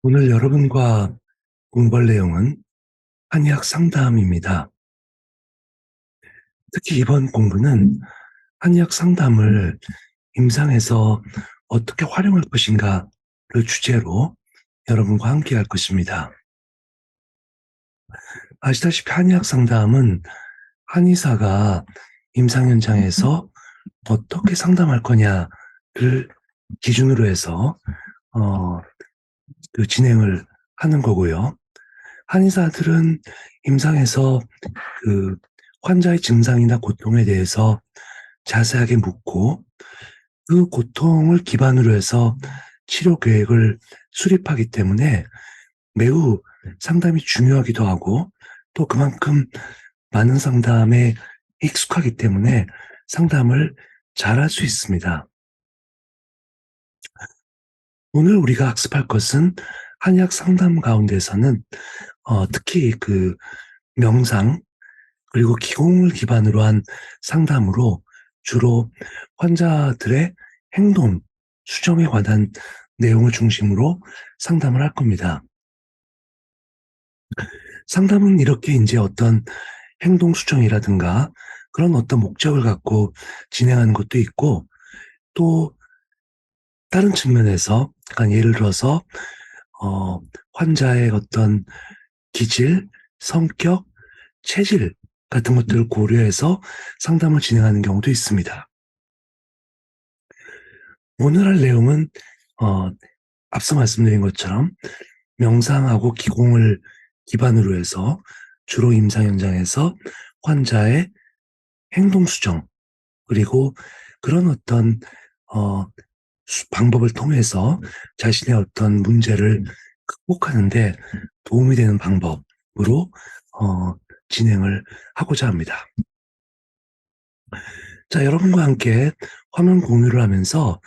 오늘 여러분과 공부할 내용은 한의학 상담입니다. 특히 이번 공부는 한의학 상담을 임상에서 어떻게 활용할 것인가를 주제로 여러분과 함께 할 것입니다. 아시다시피 한의학 상담은 한의사가 임상 현장에서 어떻게 상담할 거냐를 기준으로 해서 진행을 하는 거고요. 한의사들은 임상에서 그 환자의 증상이나 고통에 대해서 자세하게 묻고 그 고통을 기반으로 해서 치료 계획을 수립하기 때문에 매우 상담이 중요하기도 하고 또 그만큼 많은 상담에 익숙하기 때문에 상담을 잘할 수 있습니다. 오늘 우리가 학습할 것은 한의학 상담 가운데서는 특히 그 명상 그리고 기공을 기반으로 한 상담으로 주로 환자들의 행동, 수정에 관한 내용을 중심으로 상담을 할 겁니다. 상담은 이렇게 이제 어떤 행동 수정이라든가 그런 어떤 목적을 갖고 진행하는 것도 있고 또 다른 측면에서 그러니까 예를 들어서 환자의 어떤 기질, 성격, 체질 같은 것들을 고려해서 상담을 진행하는 경우도 있습니다. 오늘 할 내용은 어, 앞서 말씀드린 것처럼 명상하고 기공을 기반으로 해서 주로 임상 현장에서 환자의 행동 수정 그리고 그런 어떤 어, 방법을 통해서 자신의 어떤 문제를 극복하는 데 도움이 되는 방법으로 진행을 하고자 합니다. 자, 여러분과 함께 화면 공유를 하면서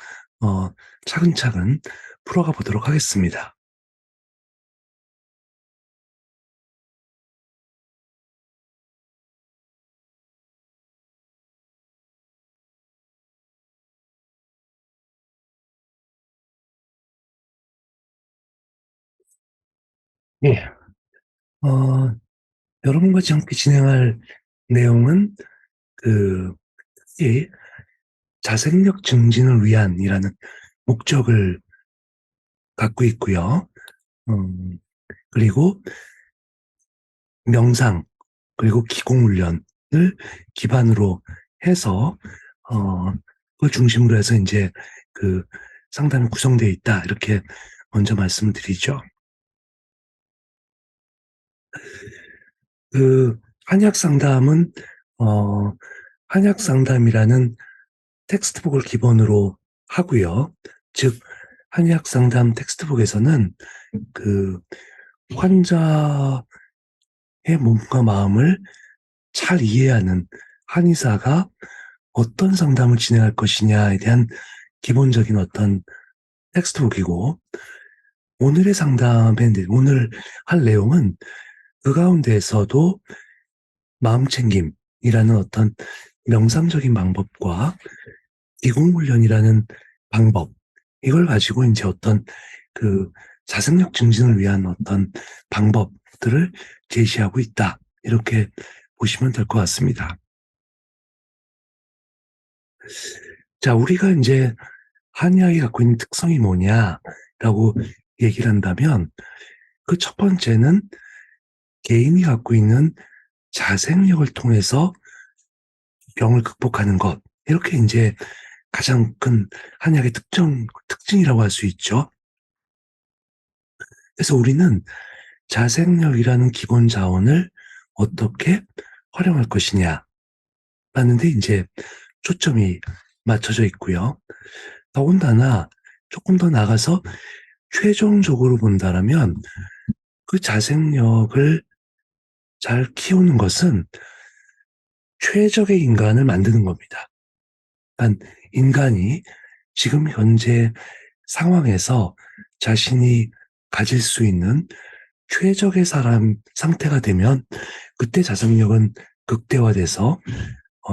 차근차근 풀어가 보도록 하겠습니다. 예. 어, 여러분과 함께 진행할 내용은 그 특히 자생력 증진을 위한이라는 목적을 갖고 있고요. 그리고 명상 그리고 기공 훈련을 기반으로 해서 그걸 중심으로 해서 이제 그 상담이 구성되어 있다 이렇게 먼저 말씀을 드리죠. 그 한약 상담은 어, 한약 상담이라는 텍스트북을 기본으로 하고요. 즉 한의학 상담 텍스트북에서는 그 환자의 몸과 마음을 잘 이해하는 한의사가 어떤 상담을 진행할 것이냐에 대한 기본적인 어떤 텍스트북이고 오늘의 상담의 오늘 할 내용은 그 가운데에서도 마음챙김이라는 어떤 명상적인 방법과 기공훈련이라는 방법 이걸 가지고 이제 어떤 그 자생력 증진을 위한 어떤 방법들을 제시하고 있다. 이렇게 보시면 될 것 같습니다. 자, 우리가 이제 한의학이 갖고 있는 특성이 뭐냐라고 얘기를 한다면 그 첫 번째는 개인이 갖고 있는 자생력을 통해서 병을 극복하는 것. 이렇게 이제 가장 큰 한의학의 특징이라고 할 수 있죠. 그래서 우리는 자생력이라는 기본 자원을 어떻게 활용할 것이냐 라는 데 이제 초점이 맞춰져 있고요. 더군다나 조금 더 나가서 최종적으로 본다라면 그 자생력을 잘 키우는 것은 최적의 인간을 만드는 겁니다. 그러니까 인간이 지금 현재 상황에서 자신이 가질 수 있는 최적의 사람 상태가 되면 그때 자생력은 극대화돼서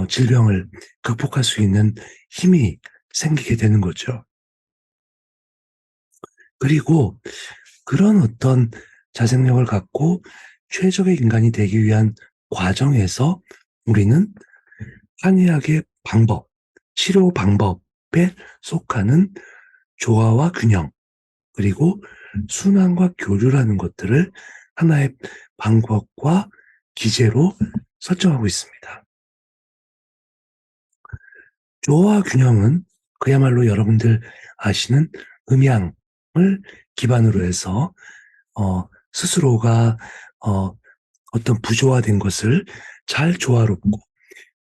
질병을 극복할 수 있는 힘이 생기게 되는 거죠. 그리고 그런 어떤 자생력을 갖고 최적의 인간이 되기 위한 과정에서 우리는 한의학의 방법, 치료 방법에 속하는 조화와 균형, 그리고 순환과 교류라는 것들을 하나의 방법과 기제로 설정하고 있습니다. 조화와 균형은 그야말로 여러분들 아시는 음양을 기반으로 해서 스스로가 어떤 부조화된 것을 잘 조화롭고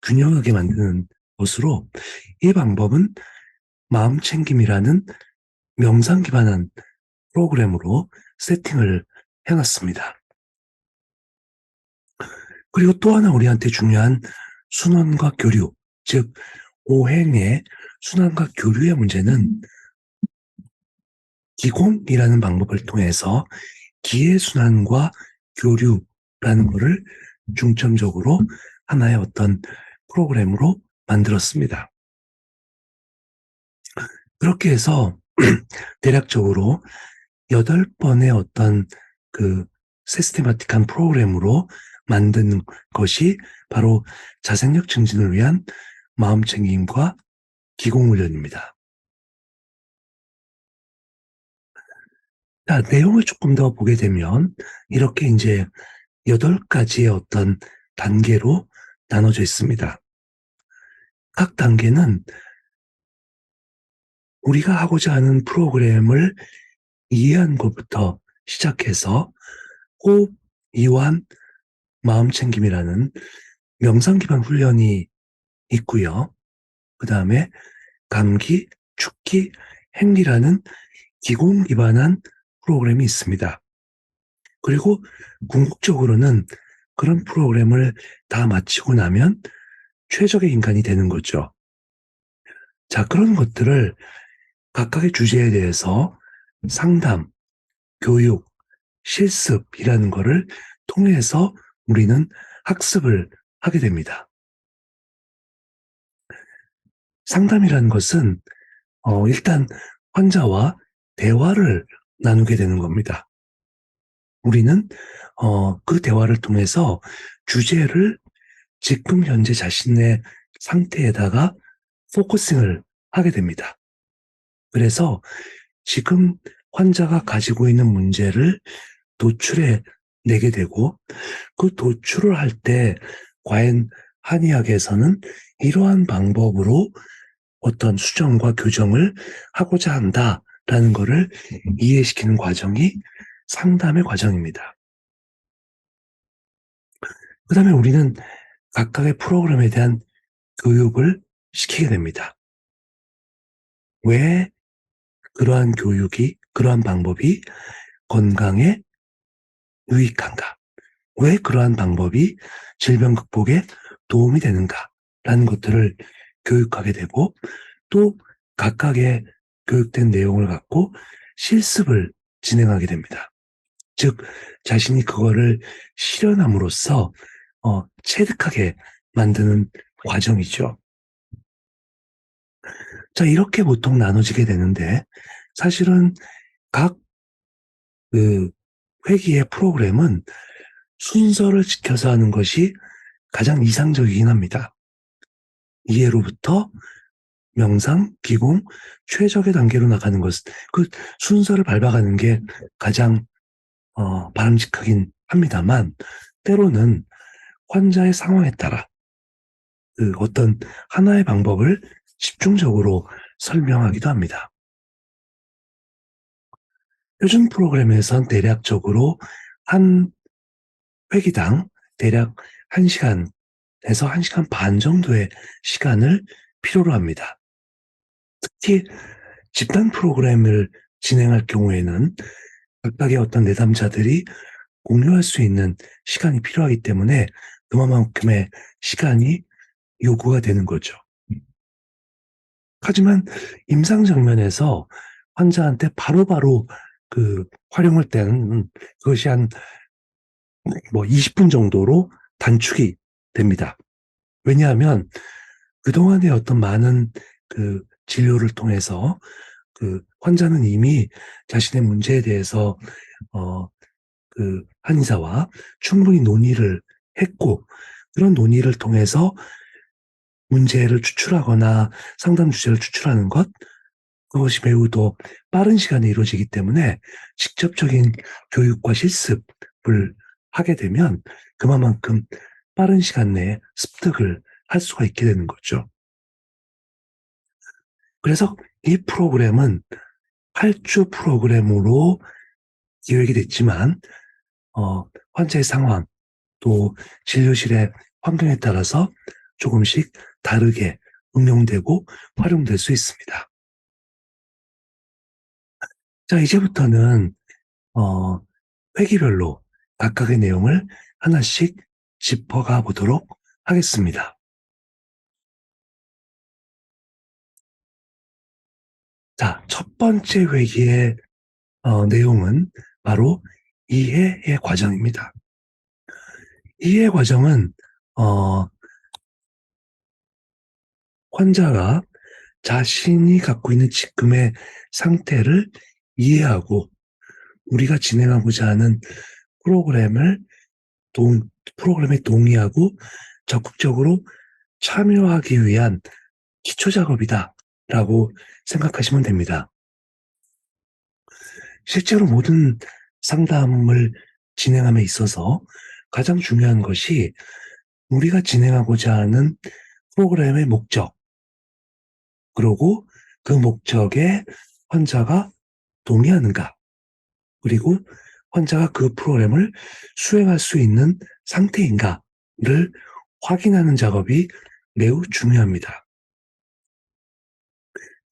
균형하게 만드는 것으로, 이 방법은 마음챙김이라는 명상 기반한 프로그램으로 세팅을 해놨습니다. 그리고 또 하나 우리한테 중요한 순환과 교류, 즉 오행의 순환과 교류의 문제는 기공이라는 방법을 통해서 기의 순환과 교류라는 것을 중점적으로 하나의 어떤 프로그램으로 만들었습니다. 그렇게 해서 대략적으로 8번의 어떤 그 시스테마틱한 프로그램으로 만든 것이 바로 자생력 증진을 위한 마음챙김과 기공훈련입니다. 자, 내용을 조금 더 보게 되면 이렇게 이제 8가지의 어떤 단계로 나눠져 있습니다. 각 단계는 우리가 하고자 하는 프로그램을 이해한 것부터 시작해서 호흡, 이완, 마음챙김이라는 명상 기반 훈련이 있고요. 그 다음에 감기, 축기, 행리라는 기공 기반한 프로그램이 있습니다. 그리고 궁극적으로는 그런 프로그램을 다 마치고 나면 최적의 인간이 되는 거죠. 자, 그런 것들을 각각의 주제에 대해서 상담, 교육, 실습이라는 거를 통해서 우리는 학습을 하게 됩니다. 상담이라는 것은 일단 환자와 대화를 나누게 되는 겁니다. 우리는 그 대화를 통해서 주제를 지금 현재 자신의 상태에다가 포커싱을 하게 됩니다. 그래서 지금 환자가 가지고 있는 문제를 도출해 내게 되고, 그 도출을 할 때 과연 한의학에서는 이러한 방법으로 어떤 수정과 교정을 하고자 한다라는 것을 이해시키는 과정이 상담의 과정입니다. 그 다음에 우리는 각각의 프로그램에 대한 교육을 시키게 됩니다. 왜 그러한 교육이, 그러한 방법이 건강에 유익한가? 왜 그러한 방법이 질병 극복에 도움이 되는가라는 것들을 교육하게 되고, 또 각각의 교육된 내용을 갖고 실습을 진행하게 됩니다. 즉, 자신이 그거를 실현함으로써 체득하게 만드는 과정이죠. 자, 이렇게 보통 나눠지게 되는데, 사실은 각 그 회기의 프로그램은 순서를 지켜서 하는 것이 가장 이상적이긴 합니다. 이해로부터 명상, 기공, 최적의 단계로 나가는 것, 그 순서를 밟아가는 게 가장 바람직하긴 합니다만, 때로는 환자의 상황에 따라 그 어떤 하나의 방법을 집중적으로 설명하기도 합니다. 요즘 프로그램에선 대략적으로 한 회기당 대략 1시간에서 1시간 반 정도의 시간을 필요로 합니다. 특히 집단 프로그램을 진행할 경우에는 각각의 어떤 내담자들이 공유할 수 있는 시간이 필요하기 때문에 그만큼의 시간이 요구가 되는 거죠. 하지만 임상 장면에서 환자한테 바로바로 그 활용할 때는 그것이 한 20분 정도로 단축이 됩니다. 왜냐하면 그동안의 어떤 많은 그 진료를 통해서 그 환자는 이미 자신의 문제에 대해서 그 한의사와 충분히 논의를 했고, 그런 논의를 통해서 문제를 추출하거나 상담 주제를 추출하는 것, 그것이 매우 더 빠른 시간에 이루어지기 때문에 직접적인 교육과 실습을 하게 되면 그만큼 빠른 시간 내에 습득을 할 수가 있게 되는 거죠. 그래서 이 프로그램은 8주 프로그램으로 기획이 됐지만 환자의 상황 또 진료실의 환경에 따라서 조금씩 다르게 응용되고 활용될 수 있습니다. 자, 이제부터는 어, 회기별로 각각의 내용을 하나씩 짚어가 보도록 하겠습니다. 자, 첫 번째 회기의 내용은 바로 이해의 과정입니다. 이해 과정은 어, 환자가 자신이 갖고 있는 지금의 상태를 이해하고 우리가 진행하고자 하는 프로그램을 프로그램에 동의하고 적극적으로 참여하기 위한 기초 작업이다라고 생각하시면 됩니다. 실제로 모든 상담을 진행함에 있어서 가장 중요한 것이 우리가 진행하고자 하는 프로그램의 목적, 그리고 그 목적에 환자가 동의하는가, 그리고 환자가 그 프로그램을 수행할 수 있는 상태인가를 확인하는 작업이 매우 중요합니다.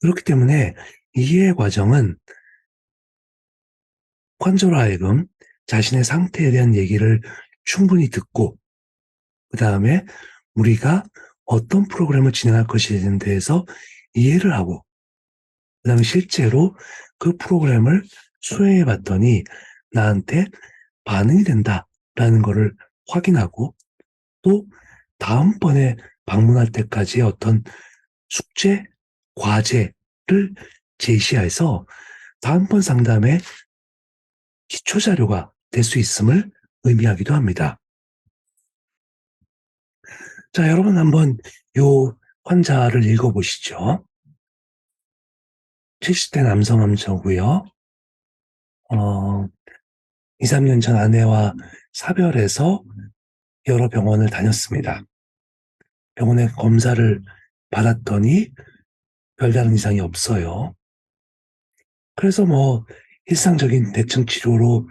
그렇기 때문에 이해 과정은 환자로 하여금 자신의 상태에 대한 얘기를 충분히 듣고 그 다음에 우리가 어떤 프로그램을 진행할 것인지에 대해서 이해를 하고 그 다음에 실제로 그 프로그램을 수행해 봤더니 나한테 반응이 된다라는 것을 확인하고 또 다음번에 방문할 때까지의 어떤 숙제, 과제를 제시해서 다음번 상담에 기초 자료가 될 수 있음을 의미하기도 합니다. 자, 여러분 한번 요 환자를 읽어보시죠. 70대 남성 환자고요. 2, 3년 전 아내와 사별해서 여러 병원을 다녔습니다. 병원에 검사를 받았더니 별다른 이상이 없어요. 그래서 일상적인 대증 치료로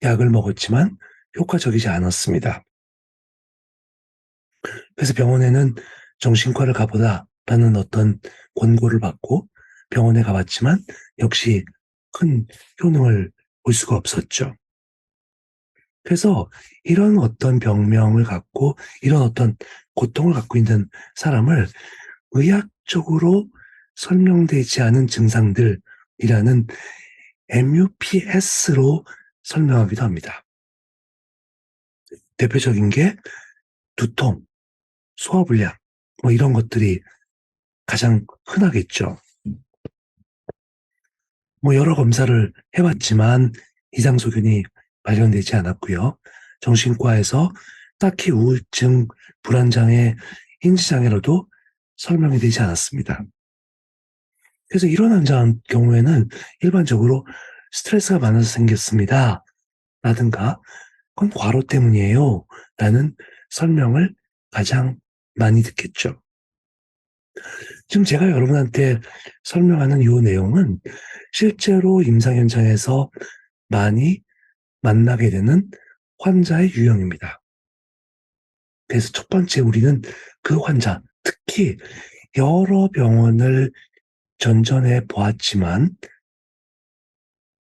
약을 먹었지만 효과적이지 않았습니다. 그래서 병원에는 정신과를 가보다라는 어떤 권고를 받고 병원에 가봤지만 역시 큰 효능을 볼 수가 없었죠. 그래서 이런 어떤 병명을 갖고 이런 어떤 고통을 갖고 있는 사람을 의학적으로 설명되지 않은 증상들이라는 MUPS로 설명하기도 합니다. 대표적인 게 두통, 소화불량, 이런 것들이 가장 흔하겠죠. 여러 검사를 해봤지만 이상 소견이 발견되지 않았고요. 정신과에서 딱히 우울증, 불안장애, 인지장애로도 설명이 되지 않았습니다. 그래서 이런 환자 경우에는 일반적으로 스트레스가 많아서 생겼습니다. 라든가 그건 과로 때문이에요. 라는 설명을 가장 많이 듣겠죠. 지금 제가 여러분한테 설명하는 이 내용은 실제로 임상 현장에서 많이 만나게 되는 환자의 유형입니다. 그래서 첫 번째 우리는 그 환자, 특히 여러 병원을 전전해 보았지만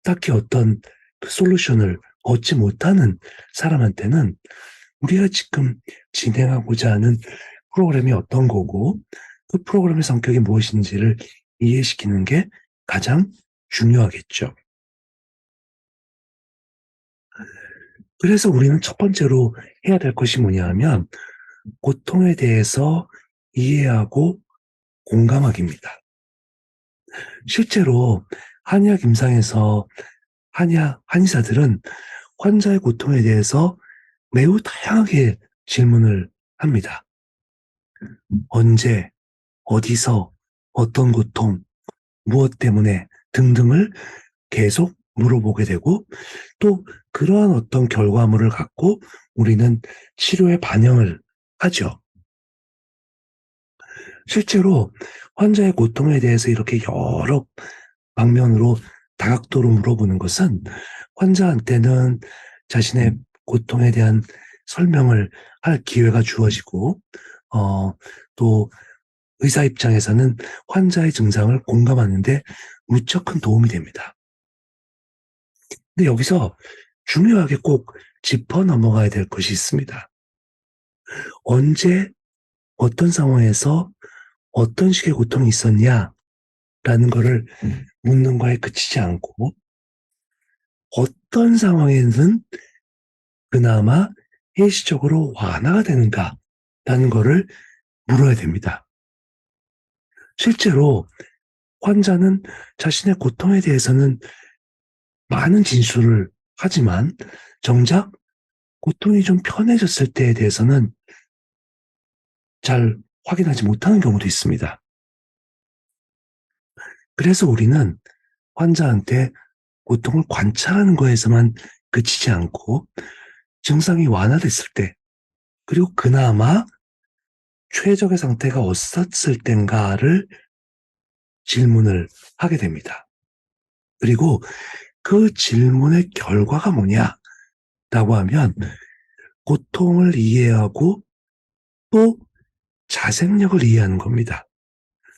딱히 어떤 솔루션을 얻지 못하는 사람한테는 우리가 지금 진행하고자 하는 프로그램이 어떤 거고 그 프로그램의 성격이 무엇인지를 이해시키는 게 가장 중요하겠죠. 그래서 우리는 첫 번째로 해야 될 것이 뭐냐 하면 고통에 대해서 이해하고 공감하기입니다. 실제로 한의학 임상에서 한의사들은 환자의 고통에 대해서 매우 다양하게 질문을 합니다. 언제, 어디서, 어떤 고통, 무엇 때문에 등등을 계속 물어보게 되고 또 그러한 어떤 결과물을 갖고 우리는 치료에 반영을 하죠. 실제로 환자의 고통에 대해서 이렇게 여러 방면으로 다각도로 물어보는 것은 환자한테는 자신의 고통에 대한 설명을 할 기회가 주어지고 어, 또 의사 입장에서는 환자의 증상을 공감하는 데 무척 큰 도움이 됩니다. 근데 여기서 중요하게 꼭 짚어 넘어가야 될 것이 있습니다. 언제, 어떤 상황에서 어떤 식의 고통이 있었냐라는 거를 묻는 거에 그치지 않고 어떤 상황에는 그나마 일시적으로 완화가 되는가라는 거를 물어야 됩니다. 실제로 환자는 자신의 고통에 대해서는 많은 진술을 하지만 정작 고통이 좀 편해졌을 때에 대해서는 잘 확인하지 못하는 경우도 있습니다. 그래서 우리는 환자한테 고통을 관찰하는 거에서만 그치지 않고 증상이 완화됐을 때 그리고 그나마 최적의 상태가 어떻을 땐가를 질문을 하게 됩니다. 그리고 그 질문의 결과가 뭐냐라고 하면 고통을 이해하고 또 자생력을 이해하는 겁니다.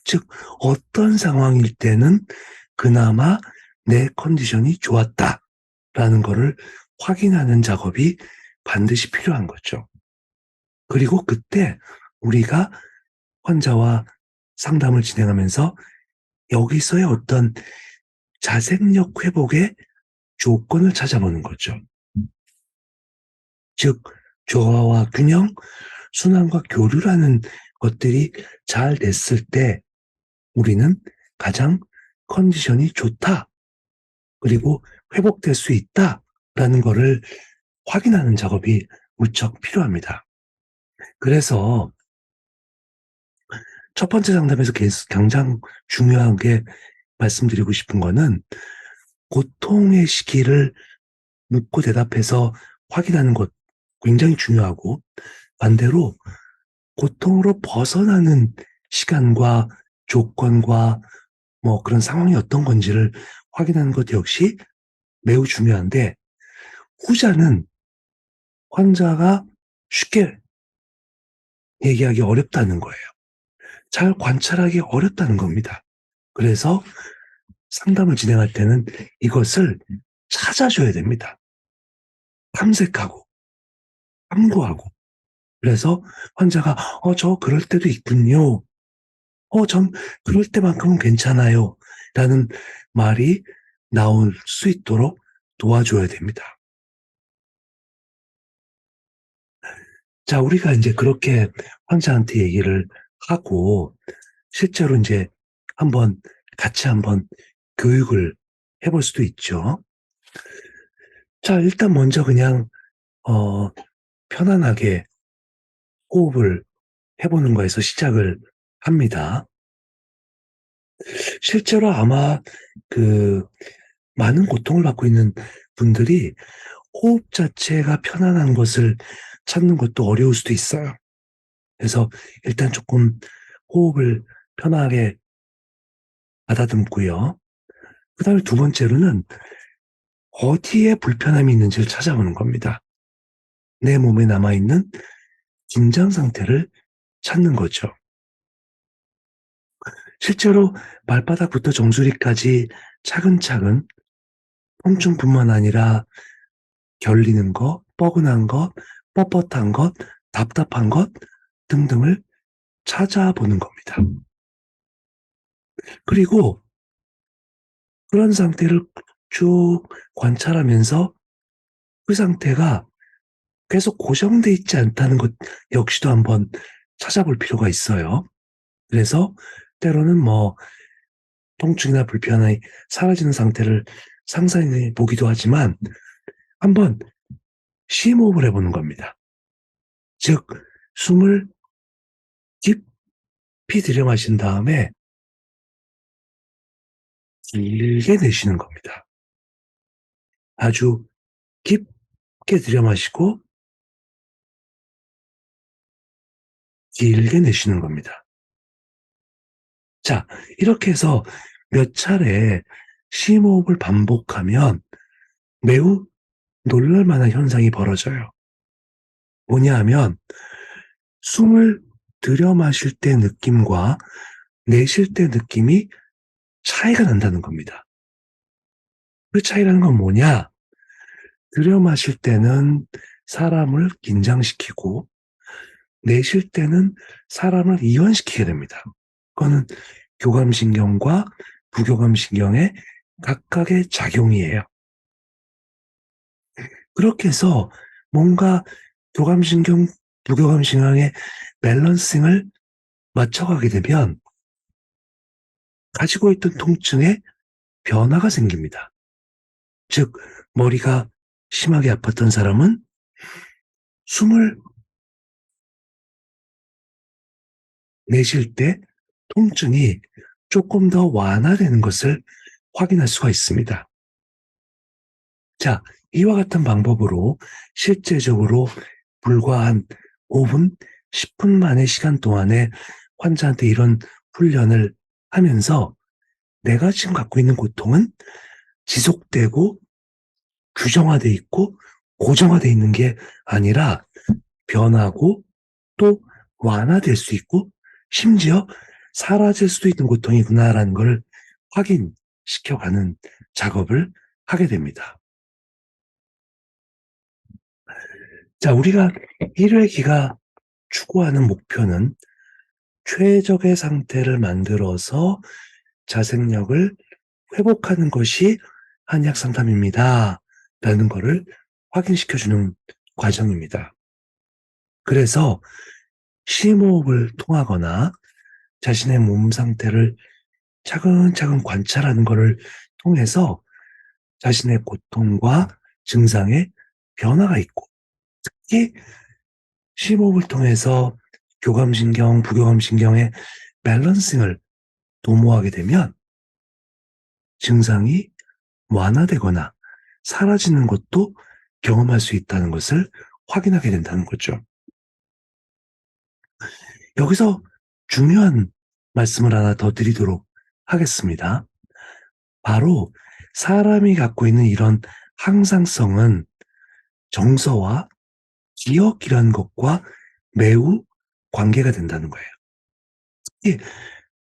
즉 어떤 상황일 때는 그나마 내 컨디션이 좋았다라는 것을 확인하는 작업이 반드시 필요한 거죠. 그리고 그때 우리가 환자와 상담을 진행하면서 여기서의 어떤 자생력 회복의 조건을 찾아보는 거죠. 즉 조화와 균형, 순환과 교류라는 것들이 잘 됐을 때 우리는 가장 컨디션이 좋다. 그리고 회복될 수 있다라는 것을 확인하는 작업이 무척 필요합니다. 그래서 첫 번째 상담에서 가장 중요하게 말씀드리고 싶은 거는 고통의 시기를 묻고 대답해서 확인하는 것 굉장히 중요하고 반대로 고통으로 벗어나는 시간과 조건과 뭐 그런 상황이 어떤 건지를 확인하는 것 역시 매우 중요한데 후자는 환자가 쉽게 얘기하기 어렵다는 거예요. 잘 관찰하기 어렵다는 겁니다. 그래서 상담을 진행할 때는 이것을 찾아줘야 됩니다. 탐색하고, 탐구하고. 그래서 환자가, 저 그럴 때도 있군요. 전 그럴 때만큼은 괜찮아요. 라는 말이 나올 수 있도록 도와줘야 됩니다. 자, 우리가 이제 그렇게 환자한테 얘기를 하고, 실제로 이제 같이 한번 교육을 해볼 수도 있죠. 자, 일단 먼저 그냥, 편안하게 호흡을 해보는 거에서 시작을 합니다. 실제로 아마 그 많은 고통을 받고 있는 분들이 호흡 자체가 편안한 것을 찾는 것도 어려울 수도 있어요. 그래서 일단 조금 호흡을 편하게 가다듬고요. 그 다음에 두 번째로는 어디에 불편함이 있는지를 찾아보는 겁니다. 내 몸에 남아있는 긴장 상태를 찾는 거죠. 실제로 발바닥부터 정수리까지 차근차근 통증뿐만 아니라 결리는 것, 뻐근한 것, 뻣뻣한 것, 답답한 것 등등을 찾아보는 겁니다. 그리고 그런 상태를 쭉 관찰하면서 그 상태가 계속 고정돼 있지 않다는 것 역시도 한번 찾아볼 필요가 있어요. 그래서 때로는 뭐 통증이나 불편함이 사라지는 상태를 상상해 보기도 하지만 한번 심호흡을 해보는 겁니다. 즉, 숨을 깊이 들여 마신 다음에 길게 내쉬는 겁니다. 아주 깊게 들여 마시고 길게 내쉬는 겁니다. 자, 이렇게 해서 몇 차례 심호흡을 반복하면 매우 놀랄 만한 현상이 벌어져요. 뭐냐 하면 숨을 들여 마실 때 느낌과 내쉴 때 느낌이 차이가 난다는 겁니다. 그 차이라는 건 뭐냐? 들여 마실 때는 사람을 긴장시키고 내쉴 때는 사람을 이완시키게 됩니다. 그거는 교감신경과 부교감신경의 각각의 작용이에요. 그렇게 해서 뭔가 교감신경, 부교감신경의 밸런싱을 맞춰가게 되면 가지고 있던 통증에 변화가 생깁니다. 즉, 머리가 심하게 아팠던 사람은 숨을 내쉴 때 통증이 조금 더 완화되는 것을 확인할 수가 있습니다. 자, 이와 같은 방법으로 실제적으로 불과 한 5분, 10분 만의 시간 동안에 환자한테 이런 훈련을 하면서 내가 지금 갖고 있는 고통은 지속되고 규정화돼 있고 고정화돼 있는 게 아니라 변하고 또 완화될 수 있고 심지어 사라질 수도 있는 고통이구나라는 걸 확인시켜가는 작업을 하게 됩니다. 자, 우리가 1회기가 추구하는 목표는 최적의 상태를 만들어서 자생력을 회복하는 것이 한의학 상담입니다. 라는 거를 확인시켜주는 과정입니다. 그래서 심호흡을 통하거나 자신의 몸 상태를 차근차근 관찰하는 것을 통해서 자신의 고통과 증상에 변화가 있고 특히 심호흡을 통해서 교감신경, 부교감신경의 밸런싱을 도모하게 되면 증상이 완화되거나 사라지는 것도 경험할 수 있다는 것을 확인하게 된다는 거죠. 여기서 중요한 말씀을 하나 더 드리도록 하겠습니다. 바로 사람이 갖고 있는 이런 항상성은 정서와 기억이라는 것과 매우 관계가 된다는 거예요. 특히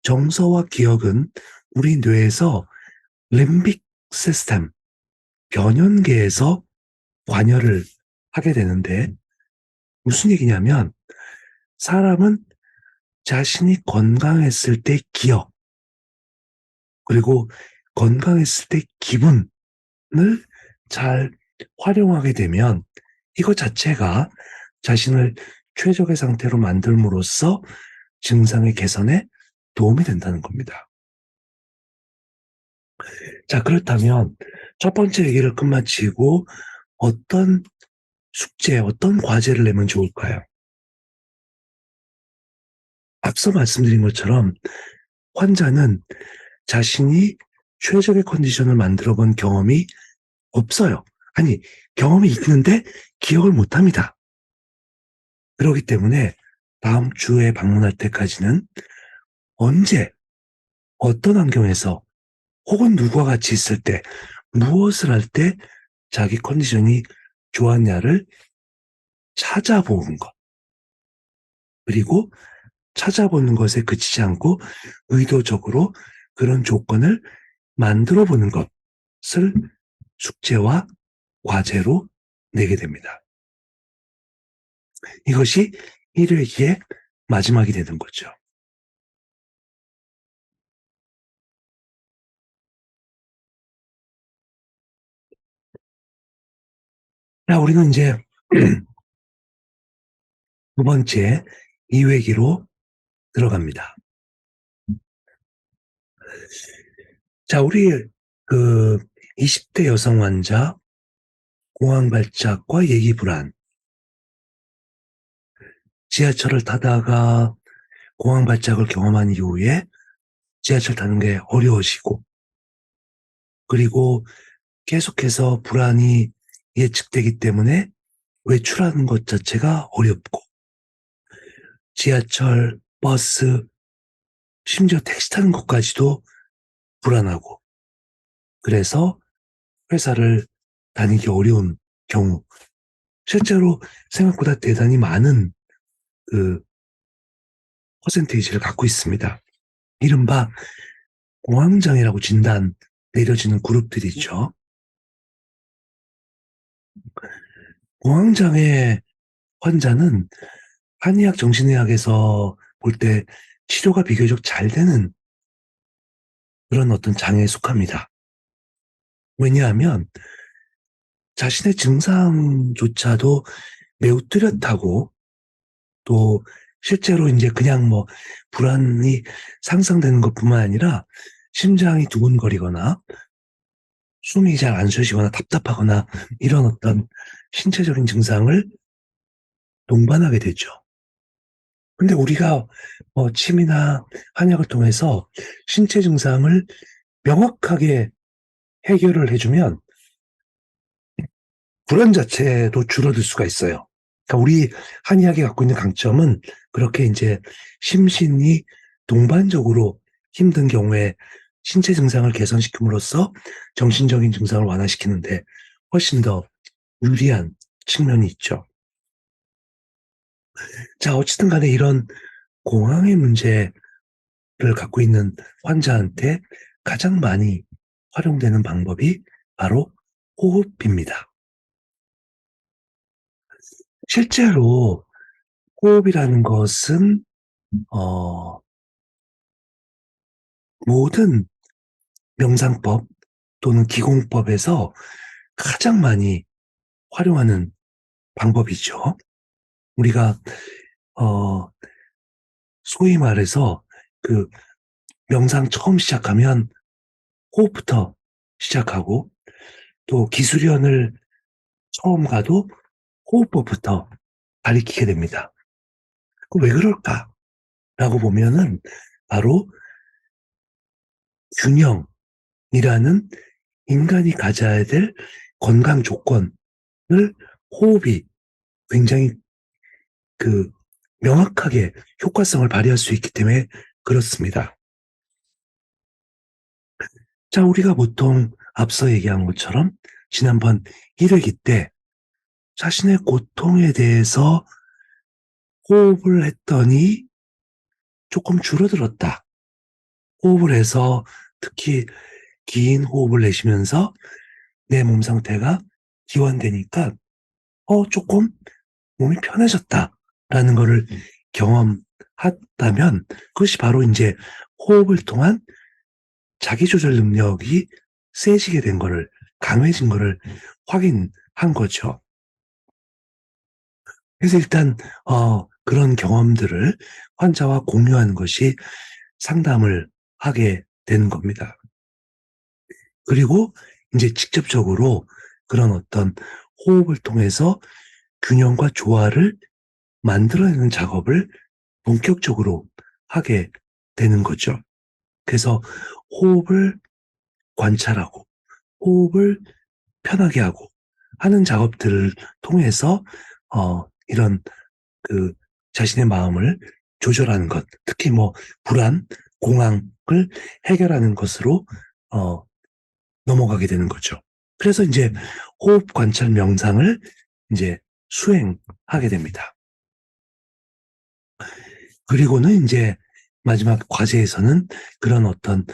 정서와 기억은 우리 뇌에서 림빅 시스템, 변연계에서 관여를 하게 되는데 무슨 얘기냐면 사람은 자신이 건강했을 때 기억, 그리고 건강했을 때 기분을 잘 활용하게 되면 이것 자체가 자신을 최적의 상태로 만들므로써 증상의 개선에 도움이 된다는 겁니다. 자, 그렇다면 첫 번째 얘기를 끝마치고 어떤 숙제, 어떤 과제를 내면 좋을까요? 앞서 말씀드린 것처럼 환자는 자신이 최적의 컨디션을 만들어 본 경험이 없어요. 아니, 경험이 있는데 기억을 못 합니다. 그렇기 때문에 다음 주에 방문할 때까지는 언제, 어떤 환경에서, 혹은 누구와 같이 있을 때, 무엇을 할 때 자기 컨디션이 좋았냐를 찾아보는 것. 그리고 찾아보는 것에 그치지 않고 의도적으로 그런 조건을 만들어 보는 것을 숙제와 과제로 내게 됩니다. 이것이 1회기의 마지막이 되는 거죠. 자, 우리는 이제 두 번째 2회기로 들어갑니다. 자, 우리 그 20대 여성 환자 공황 발작과 얘기 불안, 지하철을 타다가 공황 발작을 경험한 이후에 지하철 타는 게 어려워지고, 그리고 계속해서 불안이 예측되기 때문에 외출하는 것 자체가 어렵고, 지하철, 버스, 심지어 택시 타는 것까지도 불안하고, 그래서 회사를 다니기 어려운 경우, 실제로 생각보다 대단히 많은 그 퍼센테이지를 갖고 있습니다. 이른바 공황장애라고 진단 내려지는 그룹들이 있죠. 공황장애 환자는 한의학 정신의학에서 볼 때 치료가 비교적 잘 되는 그런 어떤 장애에 속합니다. 왜냐하면 자신의 증상조차도 매우 뚜렷하고, 또 실제로 이제 그냥 뭐 불안이 상상되는 것뿐만 아니라 심장이 두근거리거나 숨이 잘 안 쉬어지거나 답답하거나 이런 어떤 신체적인 증상을 동반하게 되죠. 근데 우리가 침이나 한약을 통해서 신체 증상을 명확하게 해결을 해주면 불안 자체도 줄어들 수가 있어요. 그러니까 우리 한의학이 갖고 있는 강점은 그렇게 이제 심신이 동반적으로 힘든 경우에 신체 증상을 개선시킴으로써 정신적인 증상을 완화시키는데 훨씬 더 유리한 측면이 있죠. 자, 어쨌든 간에 이런 공황의 문제를 갖고 있는 환자한테 가장 많이 활용되는 방법이 바로 호흡입니다. 실제로 호흡이라는 것은 어, 모든 명상법 또는 기공법에서 가장 많이 활용하는 방법이죠. 우리가 어, 소위 말해서 그 명상 처음 시작하면 호흡부터 시작하고, 또 기술연을 처음 가도 호흡법부터 가리키게 됩니다. 왜 그럴까라고 보면은 바로 균형이라는 인간이 가져야 될 건강 조건을 호흡이 굉장히 그 명확하게 효과성을 발휘할 수 있기 때문에 그렇습니다. 자, 우리가 보통 앞서 얘기한 것처럼 지난번 1회기 때 자신의 고통에 대해서 호흡을 했더니 조금 줄어들었다. 호흡을 해서 특히 긴 호흡을 내쉬면서 내 몸 상태가 기원되니까 조금 몸이 편해졌다라는 거를 경험했다면, 그것이 바로 이제 호흡을 통한 자기조절 능력이 세지게 된 거를, 강해진 거를 확인한 거죠. 그래서 일단 그런 경험들을 환자와 공유하는 것이 상담을 하게 되는 겁니다. 그리고 이제 직접적으로 그런 어떤 호흡을 통해서 균형과 조화를 만들어내는 작업을 본격적으로 하게 되는 거죠. 그래서 호흡을 관찰하고 호흡을 편하게 하고 하는 작업들을 통해서 이런 그 자신의 마음을 조절하는 것, 특히 뭐 불안, 공황을 해결하는 것으로 어, 넘어가게 되는 거죠. 그래서 이제 호흡 관찰 명상을 이제 수행하게 됩니다. 그리고는 이제 마지막 과제에서는 그런 어떤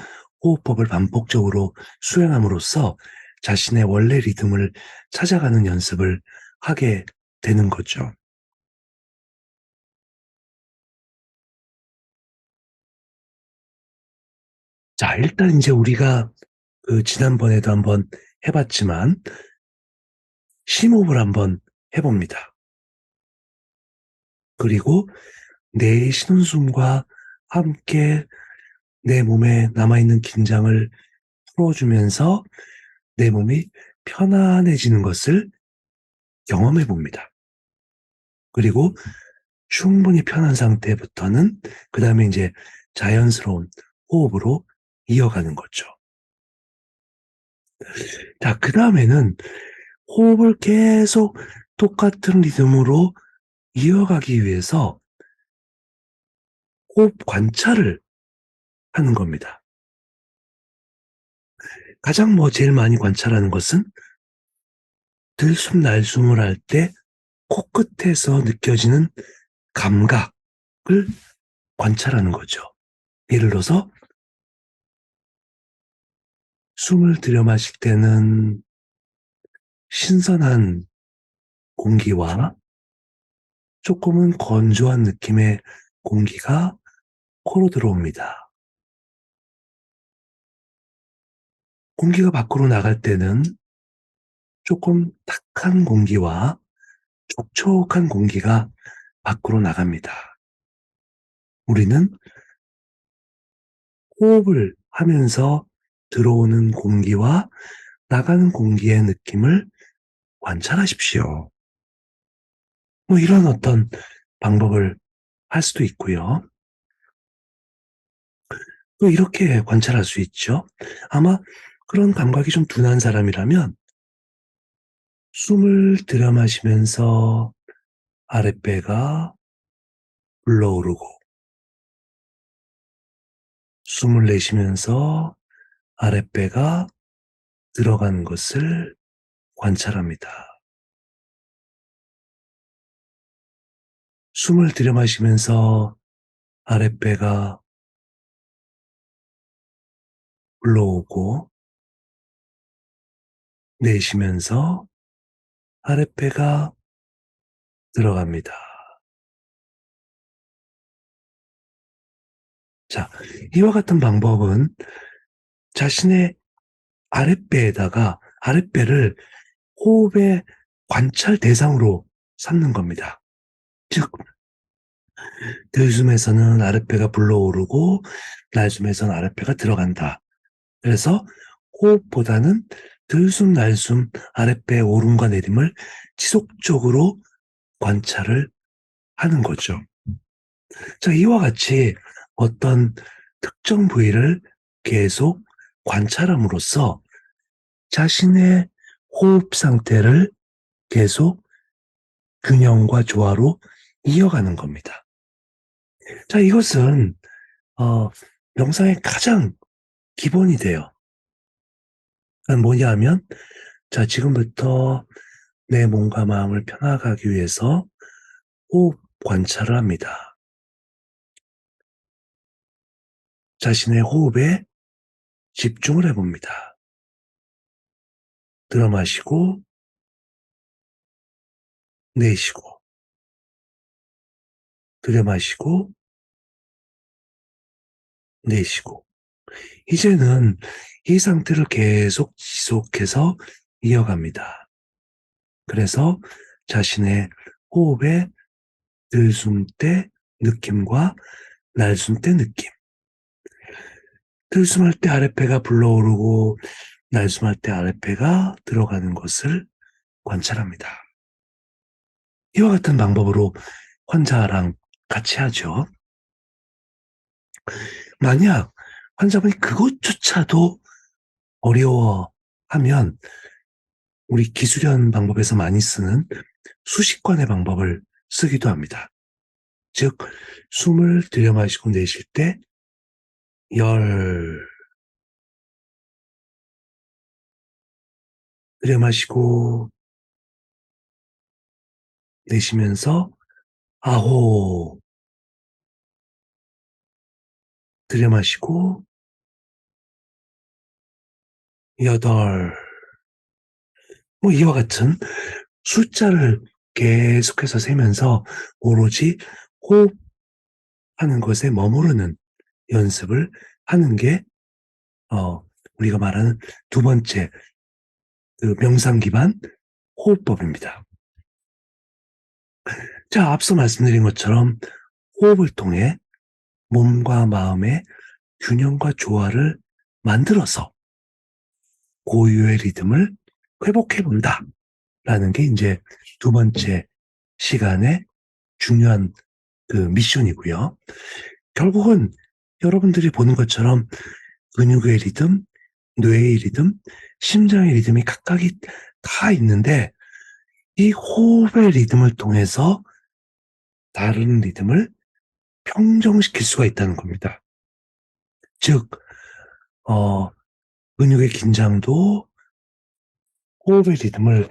호흡법을 반복적으로 수행함으로써 자신의 원래 리듬을 찾아가는 연습을 하게 되는 거죠. 자, 일단 이제 우리가 그 지난번에도 한번 해봤지만 심호흡을 한번 해봅니다. 그리고 내쉬는 숨과 함께 내 몸에 남아있는 긴장을 풀어주면서 내 몸이 편안해지는 것을 경험해 봅니다. 그리고 충분히 편한 상태부터는 그다음에 이제 자연스러운 호흡으로 이어가는 거죠. 자, 그다음에는 호흡을 계속 똑같은 리듬으로 이어가기 위해서 호흡 관찰을 하는 겁니다. 가장 제일 많이 관찰하는 것은 들숨 날숨을 할 때 코끝에서 느껴지는 감각을 관찰하는 거죠. 예를 들어서 숨을 들여 마실 때는 신선한 공기와 조금은 건조한 느낌의 공기가 코로 들어옵니다. 공기가 밖으로 나갈 때는 조금 탁한 공기와 촉촉한 공기가 밖으로 나갑니다. 우리는 호흡을 하면서 들어오는 공기와 나가는 공기의 느낌을 관찰하십시오. 이런 어떤 방법을 할 수도 있고요. 또 이렇게 관찰할 수 있죠. 아마 그런 감각이 좀 둔한 사람이라면 숨을 들여 마시면서 아랫배가 불러오르고 숨을 내쉬면서 아랫배가 들어가는 것을 관찰합니다. 숨을 들여 마시면서 아랫배가 불러오고 내쉬면서 아랫배가 들어갑니다. 자, 이와 같은 방법은 자신의 아랫배에다가 아랫배를 호흡의 관찰 대상으로 삼는 겁니다. 즉, 들숨에서는 아랫배가 불러오르고 날숨에서는 아랫배가 들어간다. 그래서 호흡보다는 들숨, 날숨, 아랫배의 오름과 내림을 지속적으로 관찰을 하는 거죠. 자, 이와 같이 어떤 특정 부위를 계속 관찰함으로써 자신의 호흡 상태를 계속 균형과 조화로 이어가는 겁니다. 자, 이것은 명상의 가장 기본이 돼요. 뭐냐 하면, 자, 지금부터 내 몸과 마음을 편하게 하기 위해서 호흡 관찰을 합니다. 자신의 호흡에 집중을 해봅니다. 들어 마시고, 내쉬고, 들여 마시고, 내쉬고. 이제는 이 상태를 계속 지속해서 이어갑니다. 그래서 자신의 호흡의 들숨 때 느낌과 날숨 때 느낌. 들숨할 때 아랫배가 불러오르고 날숨할 때 아랫배가 들어가는 것을 관찰합니다. 이와 같은 방법으로 환자랑 같이 하죠. 만약 환자분이 그것조차도 어려워하면 우리 기술연 방법에서 많이 쓰는 수식관의 방법을 쓰기도 합니다. 즉, 숨을 들여 마시고 내쉴 때 열, 들여 마시고 내쉬면서 아홉, 들여 마시고 여덟, 이와 같은 숫자를 계속해서 세면서 오로지 호흡하는 것에 머무르는 연습을 하는 게 우리가 말하는 두 번째 그 명상 기반 호흡법입니다. 자, 앞서 말씀드린 것처럼 호흡을 통해 몸과 마음의 균형과 조화를 만들어서 고유의 리듬을 회복해 본다라는 게 이제 두 번째 시간의 중요한 그 미션이고요. 결국은 여러분들이 보는 것처럼 근육의 리듬, 뇌의 리듬, 심장의 리듬이 각각이 다 있는데 이 호흡의 리듬을 통해서 다른 리듬을 평정시킬 수가 있다는 겁니다. 즉, 어, 근육의 긴장도 호흡의 리듬을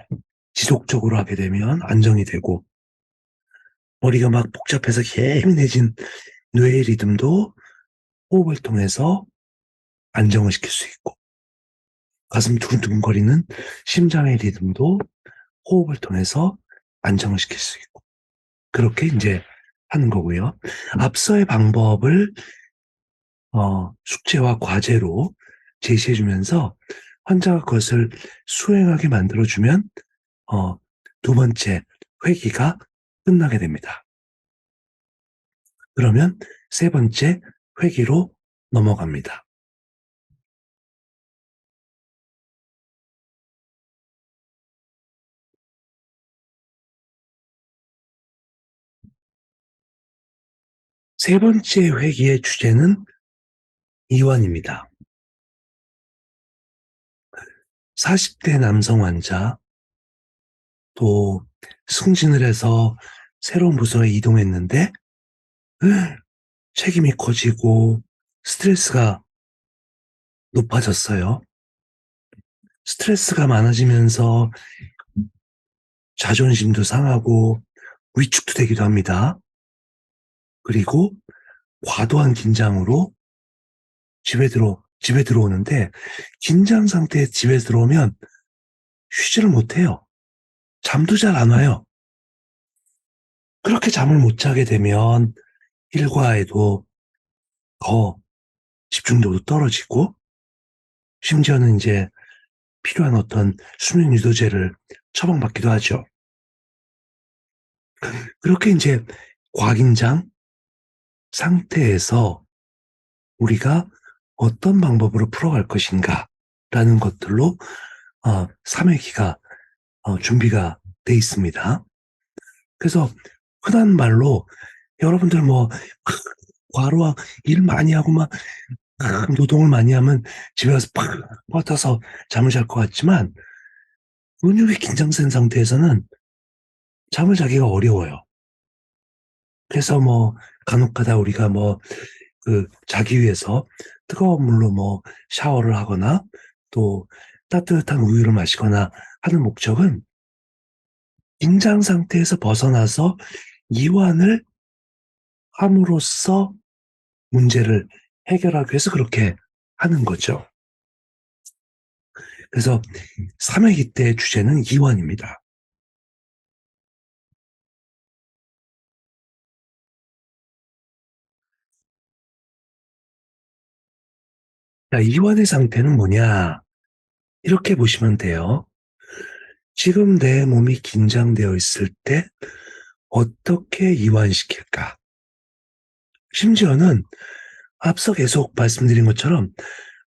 지속적으로 하게 되면 안정이 되고 머리가 막 복잡해서 예민해진 뇌의 리듬도 호흡을 통해서 안정을 시킬 수 있고 가슴 두근두근거리는 심장의 리듬도 호흡을 통해서 안정을 시킬 수 있고 그렇게 이제 하는 거고요. 앞서의 방법을 숙제와 과제로 제시해 주면서 환자가 그것을 수행하게 만들어 주면 두 번째 회기가 끝나게 됩니다. 그러면 세 번째 회기로 넘어갑니다. 세 번째 회기의 주제는 이완입니다. 40대 남성 환자, 또 승진을 해서 새로운 부서에 이동했는데 책임이 커지고 스트레스가 높아졌어요. 스트레스가 많아지면서 자존심도 상하고 위축도 되기도 합니다. 그리고 과도한 긴장으로 집에 들어오는데 긴장 상태에 집에 들어오면 쉬지를 못해요. 잠도 잘 안 와요. 그렇게 잠을 못 자게 되면 일과에도 더 집중도도 떨어지고 심지어는 이제 필요한 어떤 수면 유도제를 처방받기도 하죠. 그렇게 이제 과긴장 상태에서 우리가 어떤 방법으로 풀어갈 것인가라는 것들로 3회기가 준비가 돼 있습니다. 그래서 흔한 말로 여러분들 뭐 과로와 일 많이 하고 막 노동을 많이 하면 집에 가서 팍 뻗어서 잠을 잘 것 같지만 근육이 긴장된 상태에서는 잠을 자기가 어려워요. 그래서 뭐 간혹가다 우리가 뭐 자기 위해서 뜨거운 물로 뭐 샤워를 하거나 또 따뜻한 우유를 마시거나 하는 목적은 긴장 상태에서 벗어나서 이완을 함으로써 문제를 해결하기 위해서 그렇게 하는 거죠. 그래서 3회기 때의 주제는 이완입니다. 자, 이완의 상태는 뭐냐? 이렇게 보시면 돼요. 지금 내 몸이 긴장되어 있을 때 어떻게 이완시킬까? 심지어는 앞서 계속 말씀드린 것처럼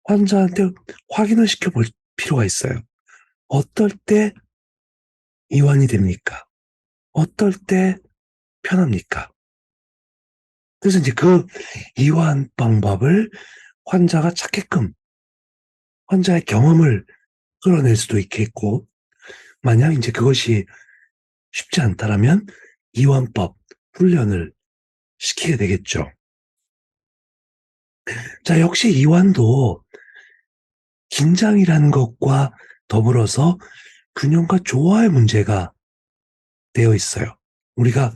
환자한테 확인을 시켜볼 필요가 있어요. 어떨 때 이완이 됩니까? 어떨 때 편합니까? 그래서 이제 그 이완 방법을 환자가 찾게끔 환자의 경험을 끌어낼 수도 있겠고, 만약 이제 그것이 쉽지 않다라면 이완법 훈련을 시키게 되겠죠. 자, 역시 이완도 긴장이라는 것과 더불어서 균형과 조화의 문제가 되어 있어요. 우리가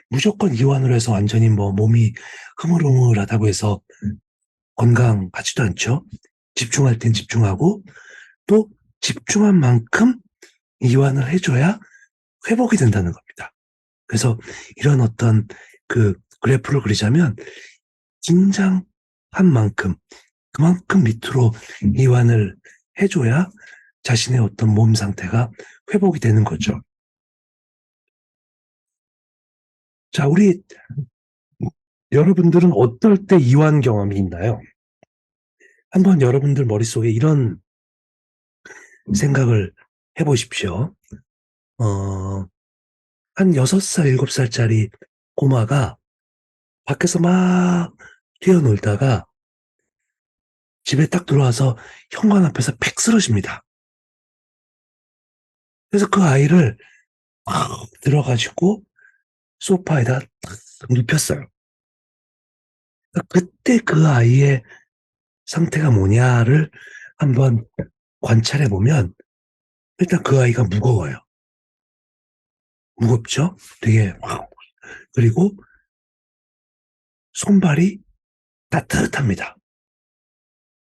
무조건 이완을 해서 완전히 뭐 몸이 흐물흐물하다고 해서 건강하지도 않죠. 집중할 땐 집중하고 또 집중한 만큼 이완을 해줘야 회복이 된다는 겁니다. 그래서 이런 어떤 그래프를 그리자면 긴장한 만큼 그만큼 밑으로 이완을 해줘야 자신의 어떤 몸 상태가 회복이 되는 거죠. 자, 우리 여러분들은 어떨 때 이완 경험이 있나요? 한번 여러분들 머릿속에 이런 생각을 해보십시오. 어, 한 6살, 7살짜리 꼬마가 밖에서 막 뛰어놀다가 집에 딱 들어와서 현관 앞에서 팩 쓰러집니다. 그래서 그 아이를 막 들어가지고 소파에다 탁 눕혔어요. 그때 그 아이의 상태가 뭐냐를 한번 관찰해 보면 일단 그 아이가 무거워요. 무겁죠? 되게 그리고 손발이 따뜻합니다.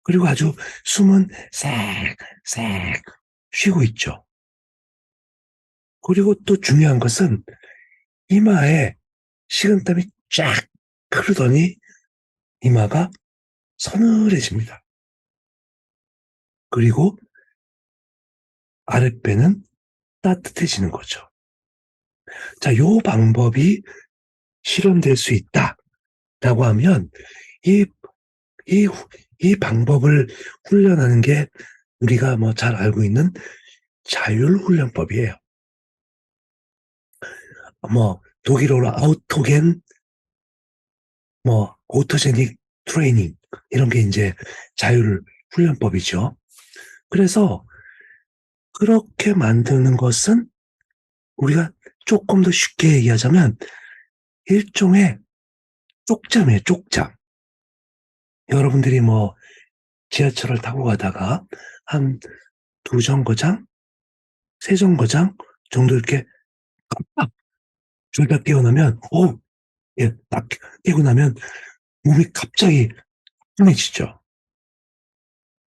그리고 아주 숨은 싹싹 쉬고 있죠. 그리고 또 중요한 것은 이마에 식은땀이 쫙 흐르더니 이마가 서늘해집니다. 그리고 아랫배는 따뜻해지는 거죠. 자, 요 방법이 실현될 수 있다라고 하면 이, 이, 이 방법을 훈련하는 게 우리가 뭐 잘 알고 있는 자율훈련법이에요. 뭐 독일어로 아우토겐, 뭐 오토제닉 트레이닝 이런 게 이제 자율훈련법이죠. 그래서 그렇게 만드는 것은 우리가 조금 더 쉽게 얘기하자면 일종의 쪽잠이에요, 쪽잠. 여러분들이 뭐 지하철을 타고 가다가 한 두 정거장, 세 정거장 정도 이렇게 깜빡 졸다 깨어나면, 예, 딱 깨고 나면 몸이 갑자기 환해지죠.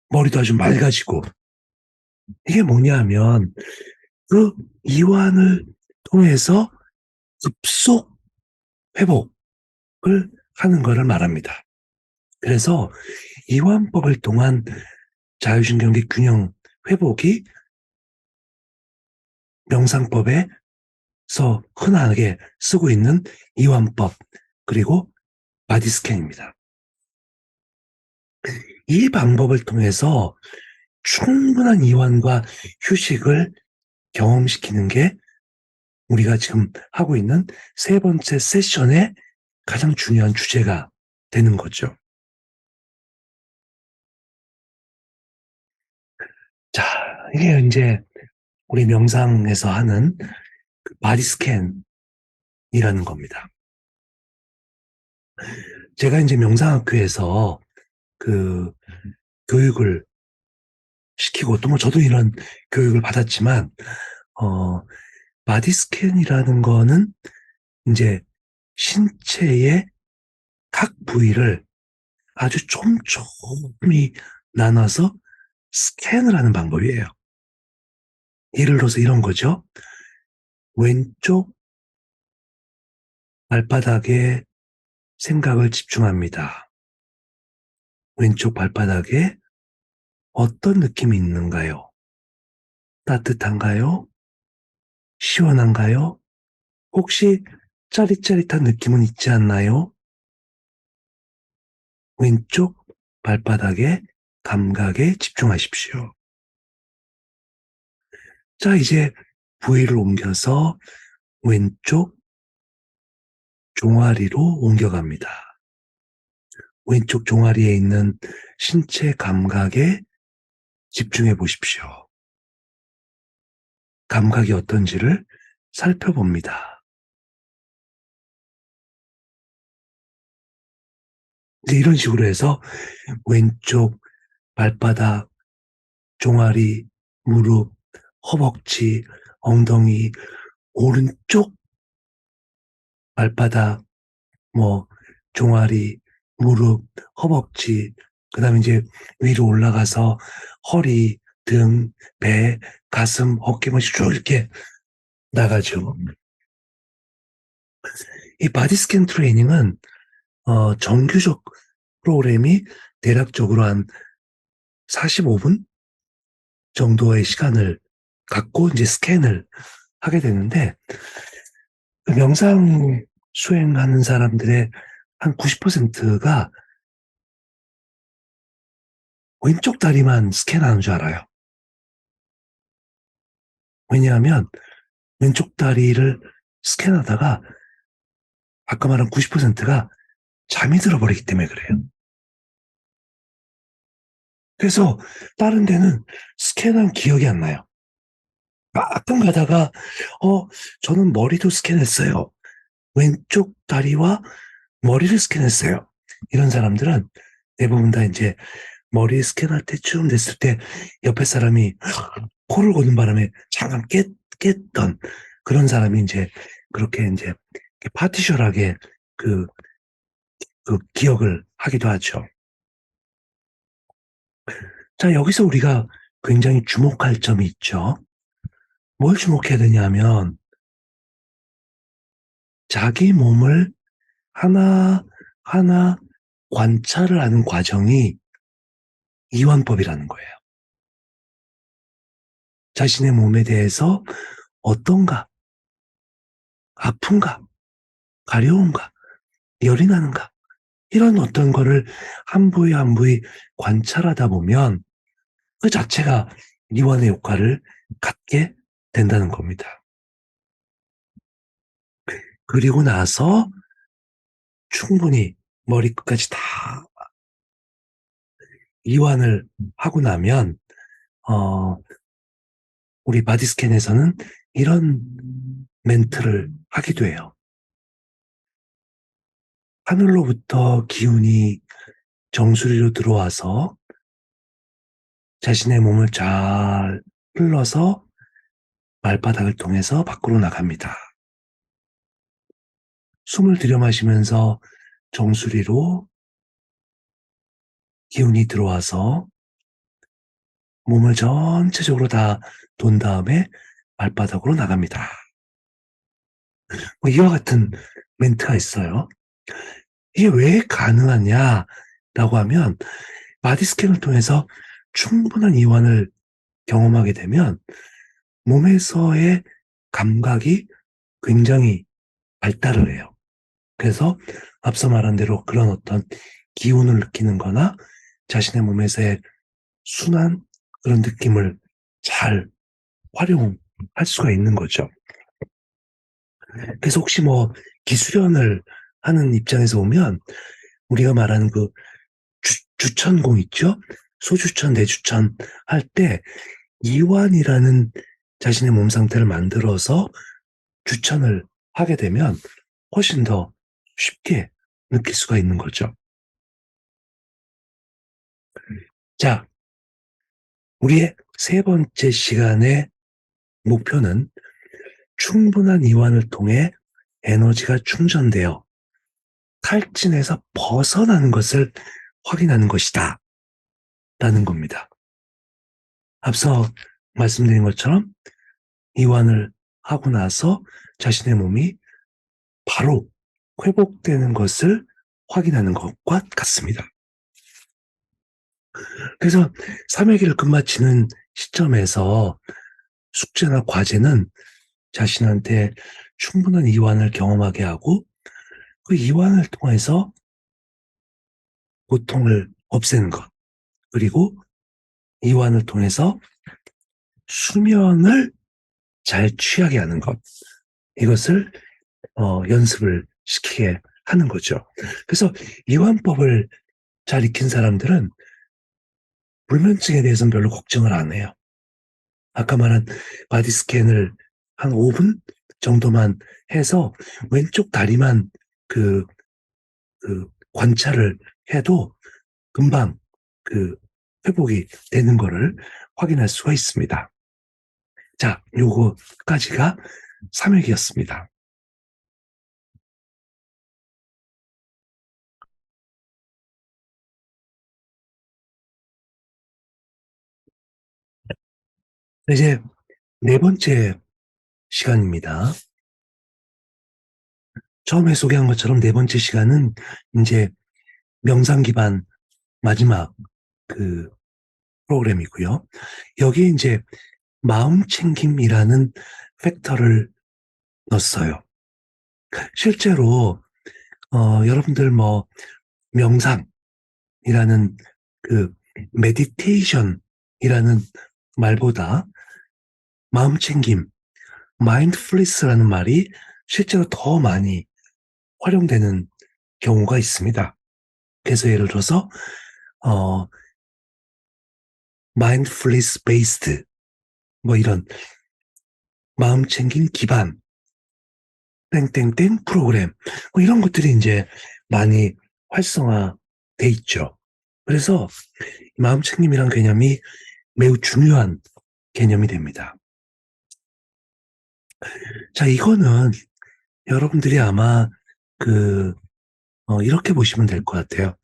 머리도 아주 맑아지고. 이게 뭐냐 하면 그 이완을 통해서 급속 회복을 하는 것을 말합니다. 그래서 이완법을 통한 자율신경계 균형 회복이 명상법에서 흔하게 쓰고 있는 이완법 그리고 바디스캔입니다. 이 방법을 통해서 충분한 이완과 휴식을 경험시키는 게 우리가 지금 하고 있는 세 번째 세션의 가장 중요한 주제가 되는 거죠. 자, 이게 이제 우리 명상에서 하는 그 바디 스캔이라는 겁니다. 제가 이제 명상학교에서 그 교육을 시키고 또 뭐 저도 이런 교육을 받았지만, 어, 바디 스캔이라는 거는 이제 신체의 각 부위를 아주 촘촘히 나눠서 스캔을 하는 방법이에요. 예를 들어서 이런 거죠. 왼쪽 발바닥에 생각을 집중합니다. 왼쪽 발바닥에 어떤 느낌이 있는가요? 따뜻한가요? 시원한가요? 혹시 짜릿짜릿한 느낌은 있지 않나요? 왼쪽 발바닥의 감각에 집중하십시오. 자, 이제 부위를 옮겨서 왼쪽 종아리로 옮겨갑니다. 왼쪽 종아리에 있는 신체 감각에 집중해 보십시오. 감각이 어떤지를 살펴봅니다. 이제 이런 식으로 해서 왼쪽 발바닥, 종아리, 무릎, 허벅지, 엉덩이, 오른쪽 발바닥, 뭐 종아리, 무릎, 허벅지, 그다음에 이제 위로 올라가서 허리, 등, 배, 가슴, 어깨, 뭐 쭉 이렇게 나가죠. 이 바디 스캔 트레이닝은 정규적 프로그램이 대략적으로 한 45분 정도의 시간을 갖고 이제 스캔을 하게 되는데 그 명상 수행하는 사람들의 한 90%가 왼쪽 다리만 스캔하는 줄 알아요. 왜냐하면 왼쪽 다리를 스캔하다가 아까 말한 90%가 잠이 들어버리기 때문에 그래요. 그래서 다른 데는 스캔한 기억이 안 나요. 가끔 가다가 저는 머리도 스캔했어요. 왼쪽 다리와 머리를 스캔했어요. 이런 사람들은 대부분 다 이제 머리 스캔할 때쯤 됐을 때 옆에 사람이 코를 고는 바람에 잠깐 깼던 그런 사람이 이제 그렇게 이제 파티셜하게 그, 그 기억을 하기도 하죠. 자, 여기서 우리가 굉장히 주목할 점이 있죠. 뭘 주목해야 되냐면 자기 몸을 하나하나 관찰을 하는 과정이 이완법이라는 거예요. 자신의 몸에 대해서 어떤가, 아픈가, 가려운가, 열이 나는가, 이런 어떤 거를 한 부위 한 부위 관찰하다 보면 그 자체가 이완의 효과를 갖게 된다는 겁니다. 그리고 나서 충분히 머리끝까지 다 이완을 하고 나면, 어, 우리 바디스캔에서는 이런 멘트를 하기도 해요. 하늘로부터 기운이 정수리로 들어와서 자신의 몸을 잘 흘러서 발바닥을 통해서 밖으로 나갑니다. 숨을 들여 마시면서 정수리로 기운이 들어와서 몸을 전체적으로 다 돈 다음에 발바닥으로 나갑니다. 이와 같은 멘트가 있어요. 이게 왜 가능하냐라고 하면 바디 스캔을 통해서 충분한 이완을 경험하게 되면 몸에서의 감각이 굉장히 발달을 해요. 그래서 앞서 말한 대로 그런 어떤 기운을 느끼는 거나 자신의 몸에서의 순한 그런 느낌을 잘 활용할 수가 있는 거죠. 그래서 혹시 뭐 기수련을 하는 입장에서 보면 우리가 말하는 그 주천공 있죠? 소주천, 내주천 할 때 이완이라는 자신의 몸 상태를 만들어서 주천을 하게 되면 훨씬 더 쉽게 느낄 수가 있는 거죠. 자, 우리의 세 번째 시간의 목표는 충분한 이완을 통해 에너지가 충전되어 탈진에서 벗어나는 것을 확인하는 것이다. 라는 겁니다. 앞서 말씀드린 것처럼 이완을 하고 나서 자신의 몸이 바로 회복되는 것을 확인하는 것과 같습니다. 그래서 3회기를 끝마치는 시점에서 숙제나 과제는 자신한테 충분한 이완을 경험하게 하고 그 이완을 통해서 고통을 없애는 것, 그리고 이완을 통해서 수면을 잘 취하게 하는 것, 이것을 연습을 시키게 하는 거죠. 그래서 이완법을 잘 익힌 사람들은 불면증에 대해서는 별로 걱정을 안 해요. 아까 말한 바디 스캔을 한 5분 정도만 해서 왼쪽 다리만 그, 관찰을 해도 금방 그 회복이 되는 거를 확인할 수가 있습니다. 자, 요거까지가 3회기였습니다. 이제 네 번째 시간입니다. 처음에 소개한 것처럼 네 번째 시간은 이제 명상 기반 마지막 그 프로그램이고요. 여기에 이제 마음 챙김이라는 팩터를 넣었어요. 실제로 여러분들 뭐 명상이라는 그 메디테이션이라는 말보다 마음챙김, 마인드풀리스라는 말이 실제로 더 많이 활용되는 경우가 있습니다. 그래서 예를 들어서 어 마인드풀리스 베이스드 뭐 이런 마음챙김 기반 땡땡땡 프로그램 뭐 이런 것들이 인제 많이 활성화돼 있죠. 그래서 마음챙김이란 개념이 매우 중요한 개념이 됩니다. 자, 이거는 여러분들이 아마 그 이렇게 보시면 될 것 같아요.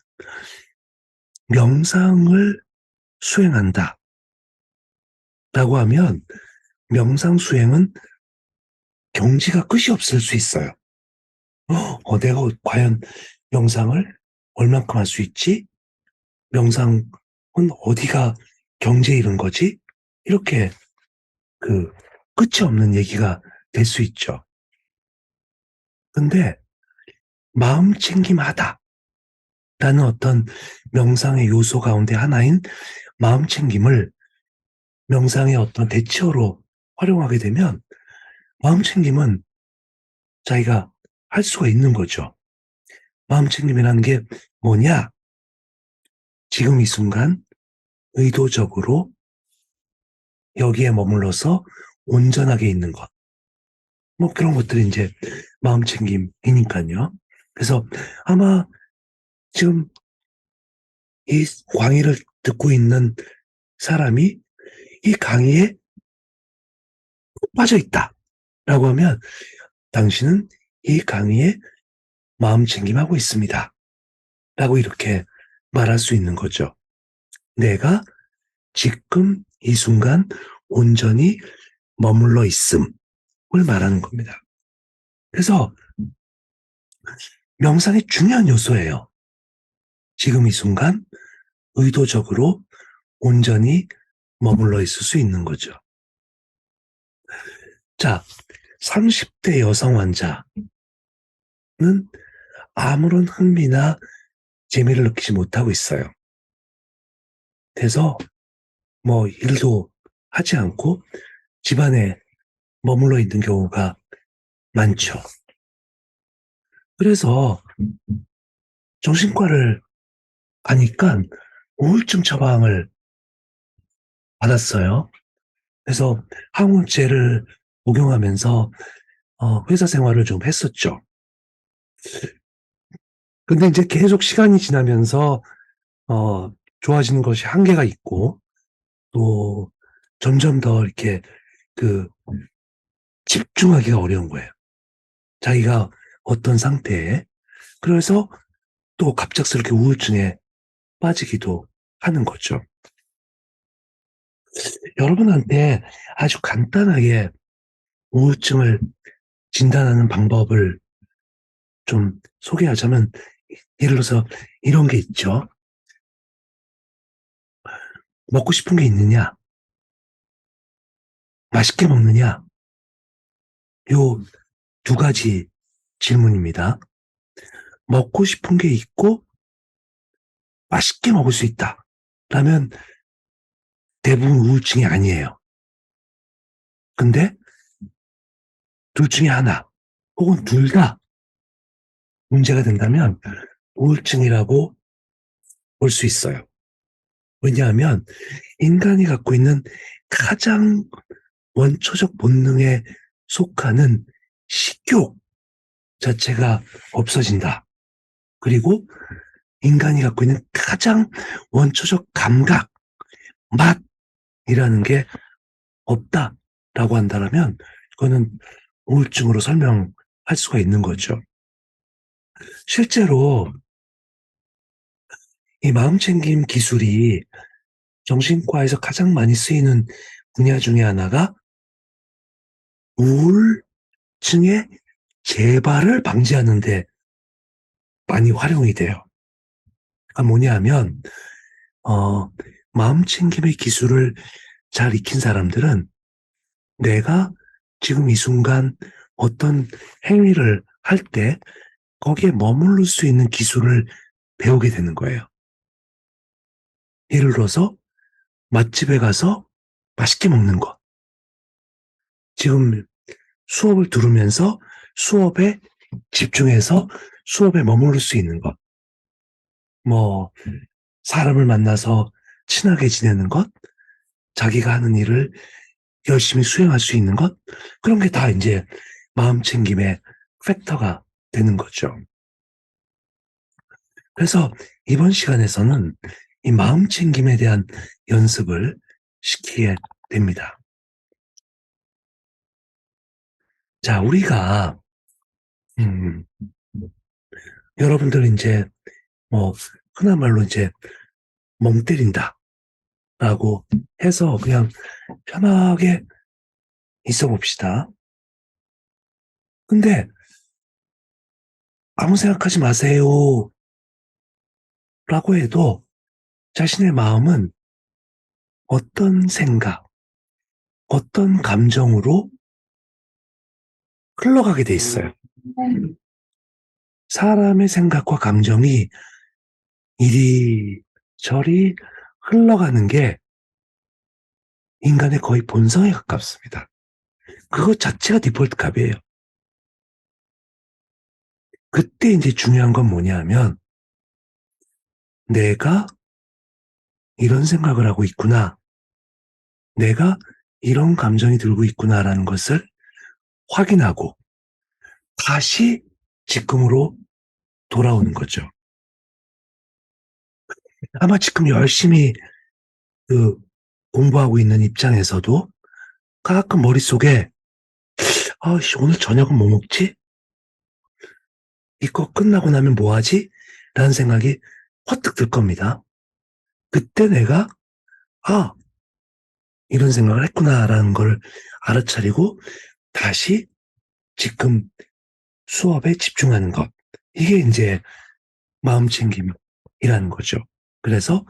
'명상을 수행한다.'라고 하면 명상 수행은 경지가 끝이 없을 수 있어요. '내가 과연 명상을 얼만큼 할 수 있지? 명상은 어디가 경지에 이른 거지?' 이렇게 그 끝이 없는 얘기가 될 수 있죠. 근데 '마음챙김하다.'라는 어떤 명상의 요소 가운데 하나인 마음챙김을 명상의 어떤 대체어로 활용하게 되면 마음챙김은 자기가 할 수가 있는 거죠. 마음챙김이라는 게 뭐냐? 지금 이 순간 의도적으로 여기에 머물러서 온전하게 있는 것. 뭐 그런 것들이 인제 마음챙김이니깐요. 그래서 아마 지금 이 강의를 듣고 있는 사람이 이 강의에 푹 빠져 있다라고 하면 당신은 이 강의에 마음챙김하고 있습니다. 라고 이렇게 말할 수 있는 거죠. 내가 지금 이 순간 온전히 머물러 있음을 말하는 겁니다. 그래서 명상의 중요한 요소예요. 지금 이 순간 의도적으로 온전히 머물러 있을 수 있는 거죠. 자, 30대 여성 환자는 아무런 흥미나 재미를 느끼지 못하고 있어요. 그래서 뭐 일도 하지 않고 집안에 머물러 있는 경우가 많죠. 그래서 정신과를 가니깐 우울증 처방을 받았어요. 그래서 항우울제를 복용하면서 회사 생활을 좀 했었죠. 근데 인제 계속 시간이 지나면서 좋아지는 것이 한계가 있고 또 점점 더 이렇게 그 집중하기가 어려운 거예요. 자기가 어떤 상태에. 그래서 또 갑작스럽게 우울증에 빠지기도 하는 거죠. 여러분한테 아주 간단하게 우울증을 진단하는 방법을 좀 소개하자면 예를 들어서 이런 게 있죠. "먹고 싶은 게 있느냐? 맛있게 먹느냐?" 요 두 가지 질문입니다. 먹고 싶은 게 있고 맛있게 먹을 수 있다라면 대부분 우울증이 아니에요. 근데 둘 중에 하나 혹은 둘 다 문제가 된다면 우울증이라고 볼 수 있어요. 왜냐하면 인간이 갖고 있는 가장 원초적 본능에 속하는 식욕 자체가 없어진다. 그리고 인간이 갖고 있는 가장 원초적 감각, 맛이라는 게 없다라고 한다라면 그거는 우울증으로 설명할 수가 있는 거죠. 실제로 이 마음챙김 기술이 정신과에서 가장 많이 쓰이는 분야 중에 하나가 우울증의 재발을 방지하는 데 많이 활용이 돼요. 그러니까 뭐냐 하면 어 마음챙김의 기술을 잘 익힌 사람들은 내가 지금 이 순간 어떤 행위를 할 때 거기에 머무를 수 있는 기술을 배우게 되는 거예요. 예를 들어서 맛집에 가서 맛있게 먹는 것. 지금 수업을 들으면서 수업에 집중해서 수업에 머무를 수 있는 것, 뭐, 사람을 만나서 친하게 지내는 것, 자기가 하는 일을 열심히 수행할 수 있는 것, 그런 게 다 이제 마음 챙김의 팩터가 되는 거죠. 그래서 이번 시간에서는 이 마음 챙김에 대한 연습을 시키게 됩니다. 자, 우리가, 음, 여러분들 이제 뭐, 흔한 말로 이제 멍 때린다 라고 해서 그냥 편하게 있어 봅시다. 근데 아무 생각하지 마세요 라고 해도 자신의 마음은 어떤 생각, 어떤 감정으로 흘러가게 돼 있어요. 사람의 생각과 감정이 이리저리 흘러가는 게 인간의 거의 본성에 가깝습니다. 그것 자체가 디폴트 값이에요. 그때 이제 중요한 건 뭐냐면 내가 이런 생각을 하고 있구나. 내가 이런 감정이 들고 있구나라는 것을 확인하고 다시 지금으로 돌아오는 거죠. 아마 지금 열심히 그 공부하고 있는 입장에서도 가끔 머릿속에 아씨 오늘 저녁은 뭐 먹지? 이거 끝나고 나면 뭐 하지? 라는 생각이 퍼뜩 들 겁니다. 그때 내가 아 이런 생각을 했구나라는 걸 알아차리고 다시 지금 수업에 집중하는 것. 이게 이제 마음 챙김이라는 거죠. 그래서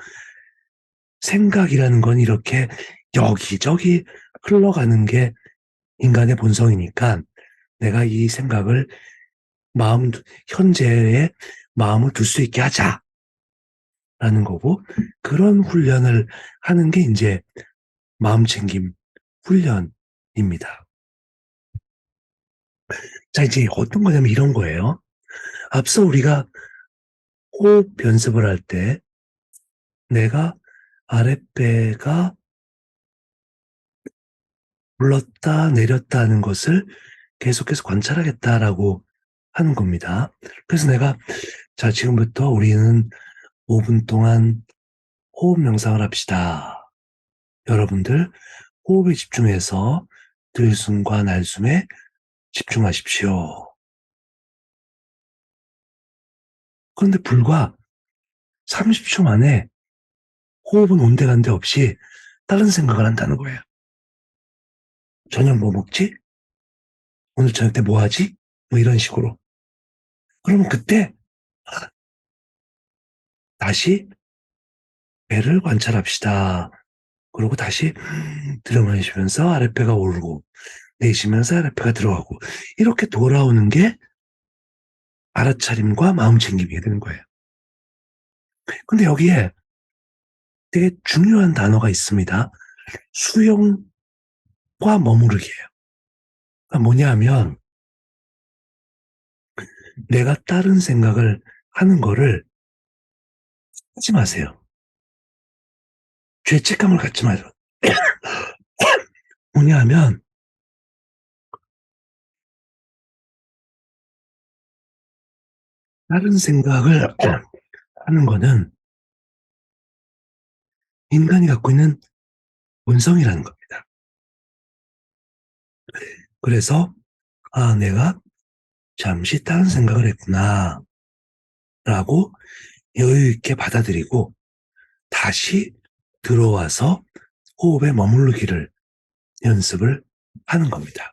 생각이라는 건 이렇게 여기저기 흘러가는 게 인간의 본성이니까 내가 이 생각을 마음, 현재의 마음을 둘 수 있게 하자라는 거고 그런 훈련을 하는 게 이제 마음 챙김 훈련입니다. 자, 이제 어떤 거냐면 이런 거예요. 앞서 우리가 호흡 연습을 할 때 내가 아랫배가 올랐다 내렸다 하는 것을 계속해서 관찰하겠다라고 하는 겁니다. 그래서 내가 자, 지금부터 우리는 5분 동안 호흡 명상을 합시다. 여러분들 호흡에 집중해서 들숨과 날숨에 집중하십시오. 그런데 불과 30초 만에 호흡은 온데간데 없이 다른 생각을 한다는 거예요. 저녁 뭐 먹지? 오늘 저녁 때 뭐 하지? 뭐 이런 식으로. 그러면 그때 다시 배를 관찰합시다. 그리고 다시 들어마시면서 아랫배가 오르고 내쉬면서 아랫배가 들어가고 이렇게 돌아오는 게 알아차림과 마음챙김이 되는 거예요. 근데 여기에 되게 중요한 단어가 있습니다. 수용과 머무르기예요. 그러니까 뭐냐 하면 내가 다른 생각을 하는 거를 하지 마세요. 죄책감을 갖지 마세요. 뭐냐 하면 다른 생각을 하는 거는 인간이 갖고 있는 본성이라는 겁니다. 그래서 아, 내가 잠시 다른 생각을 했구나 라고 여유 있게 받아들이고 다시 들어와서 호흡에 머무르기를 연습을 하는 겁니다.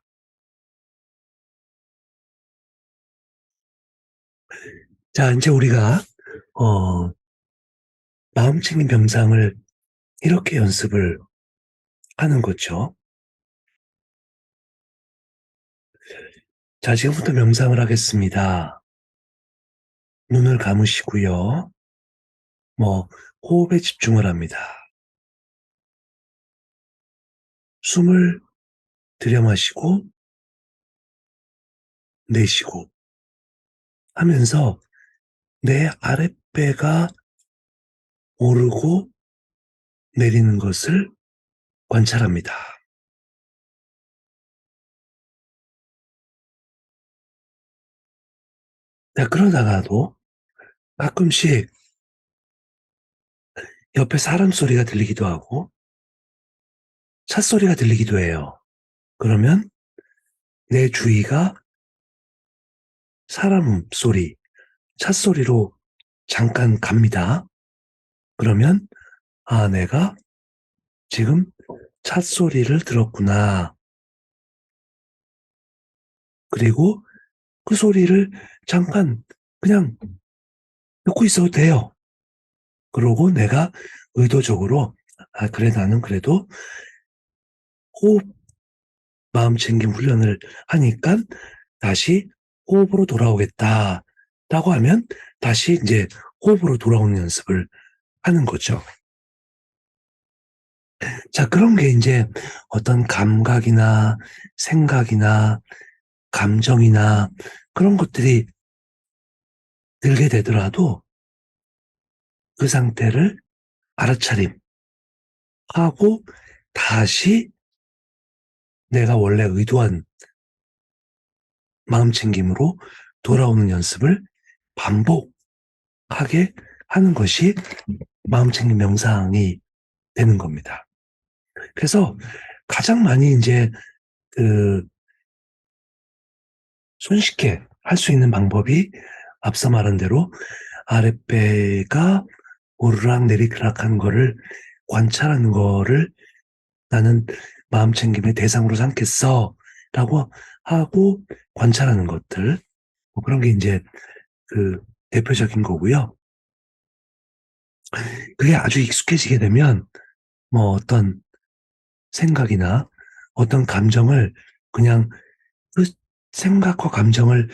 자, 이제 우리가 어, 마음챙김 명상을 이렇게 연습을 하는 거죠. 자, 지금부터 명상을 하겠습니다. 눈을 감으시고요. 뭐 호흡에 집중을 합니다. 숨을 들여 마시고 내쉬고 하면서 내 아랫배가 오르고 내리는 것을 관찰합니다. 자, 그러다가도 가끔씩 옆에 사람 소리가 들리기도 하고 차 소리가 들리기도 해요. 그러면 내 주의가 사람 소리, 차 소리로 잠깐 갑니다. 그러면 '아, 내가 지금 차 소리를 들었구나.' 그리고 그 소리를 잠깐 그냥 듣고 있어도 돼요. 그러고 내가 의도적으로 '아, 그래, 나는 그래도 호흡 마음챙김 훈련을 하니깐 다시 호흡으로 돌아오겠다.'라고 하면 다시 인제 호흡으로 돌아오는 연습을 하는 거죠. 자, 그런 게 인제 어떤 감각이나 생각이나 감정이나 그런 것들이 들게 되더라도 그 상태를 알아차림하고 다시 내가 원래 의도한 마음챙김으로 돌아오는 연습을 반복하게 하는 것이 마음챙김 명상이 되는 겁니다. 그래서 가장 많이 인제 그 손쉽게 할 수 있는 방법이 앞서 말한 대로 아랫배가 오르락내리락 하는 거를 관찰하는 거를 '나는 마음챙김의 대상으로 삼겠어.'라고 하고 관찰하는 것들, 뭐 그런 게 인제 그 대표적인 거고요. 그게 아주 익숙해지게 되면 뭐 어떤 생각이나 어떤 감정을 그냥 그 생각과 감정을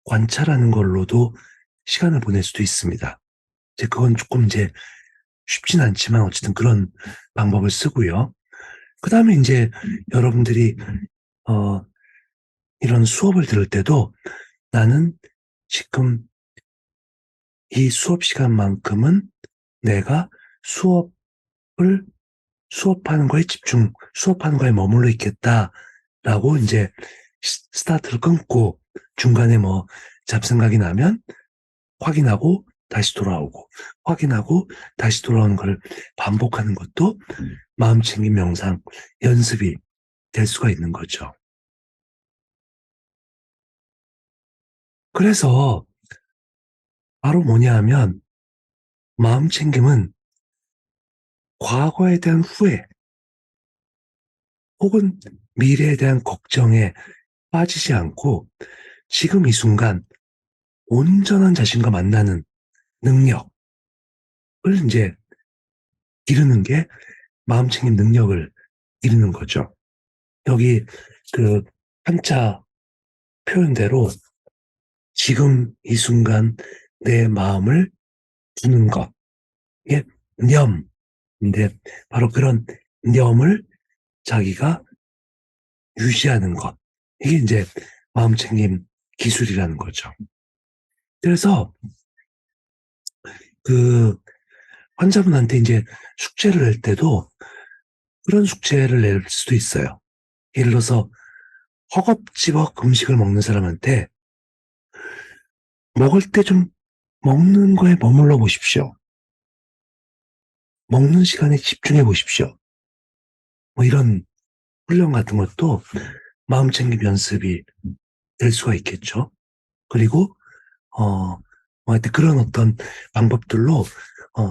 관찰하는 걸로도 시간을 보낼 수도 있습니다. 이제 그건 쪼끔 이제 쉽진 않지만 어쨌든 그런 방법을 쓰고요. 그다음에 인제 여러분들이 어 이런 수업을 들을 때도 '나는 지금 이 수업 시간만큼은 내가 수업을 수업하는 거에 수업하는 거에 머물러 있겠다.'라고 인제 스타트를 끊고 중간에 뭐 잡생각이 나면 확인하고 다시 돌아오고 확인하고 다시 돌아오는 걸 반복하는 것도 마음챙김 명상 연습이 될 수가 있는 거죠. 그래서 바로 뭐냐 하면 마음챙김은 과거에 대한 후회 혹은 미래에 대한 걱정에 빠지지 않고 지금 이 순간 온전한 자신과 만나는 능력을 인제 기르는 게 마음챙김 능력을 기르는 거죠. 여기 그 한자 표현대로 지금 이 순간 내 마음을 두는 것, 이게 념인데 바로 그런 념을 자기가 유지하는 것, 이게 인제 마음챙김 기술이라는 거죠. 그래서 그 환자분한테 인제 숙제를 낼 때도 그런 숙제를 낼 수도 있어요. 예를 들어서 허겁지겁 음식을 먹는 사람한테 "먹을 때 좀 먹는 거에 머물러 보십시오. 먹는 시간에 집중해 보십시오." 뭐 이런 훈련 같은 것도 마음챙김 연습이 될 수가 있겠죠. 그리고 뭐 하여튼 그런 어떤 방법들로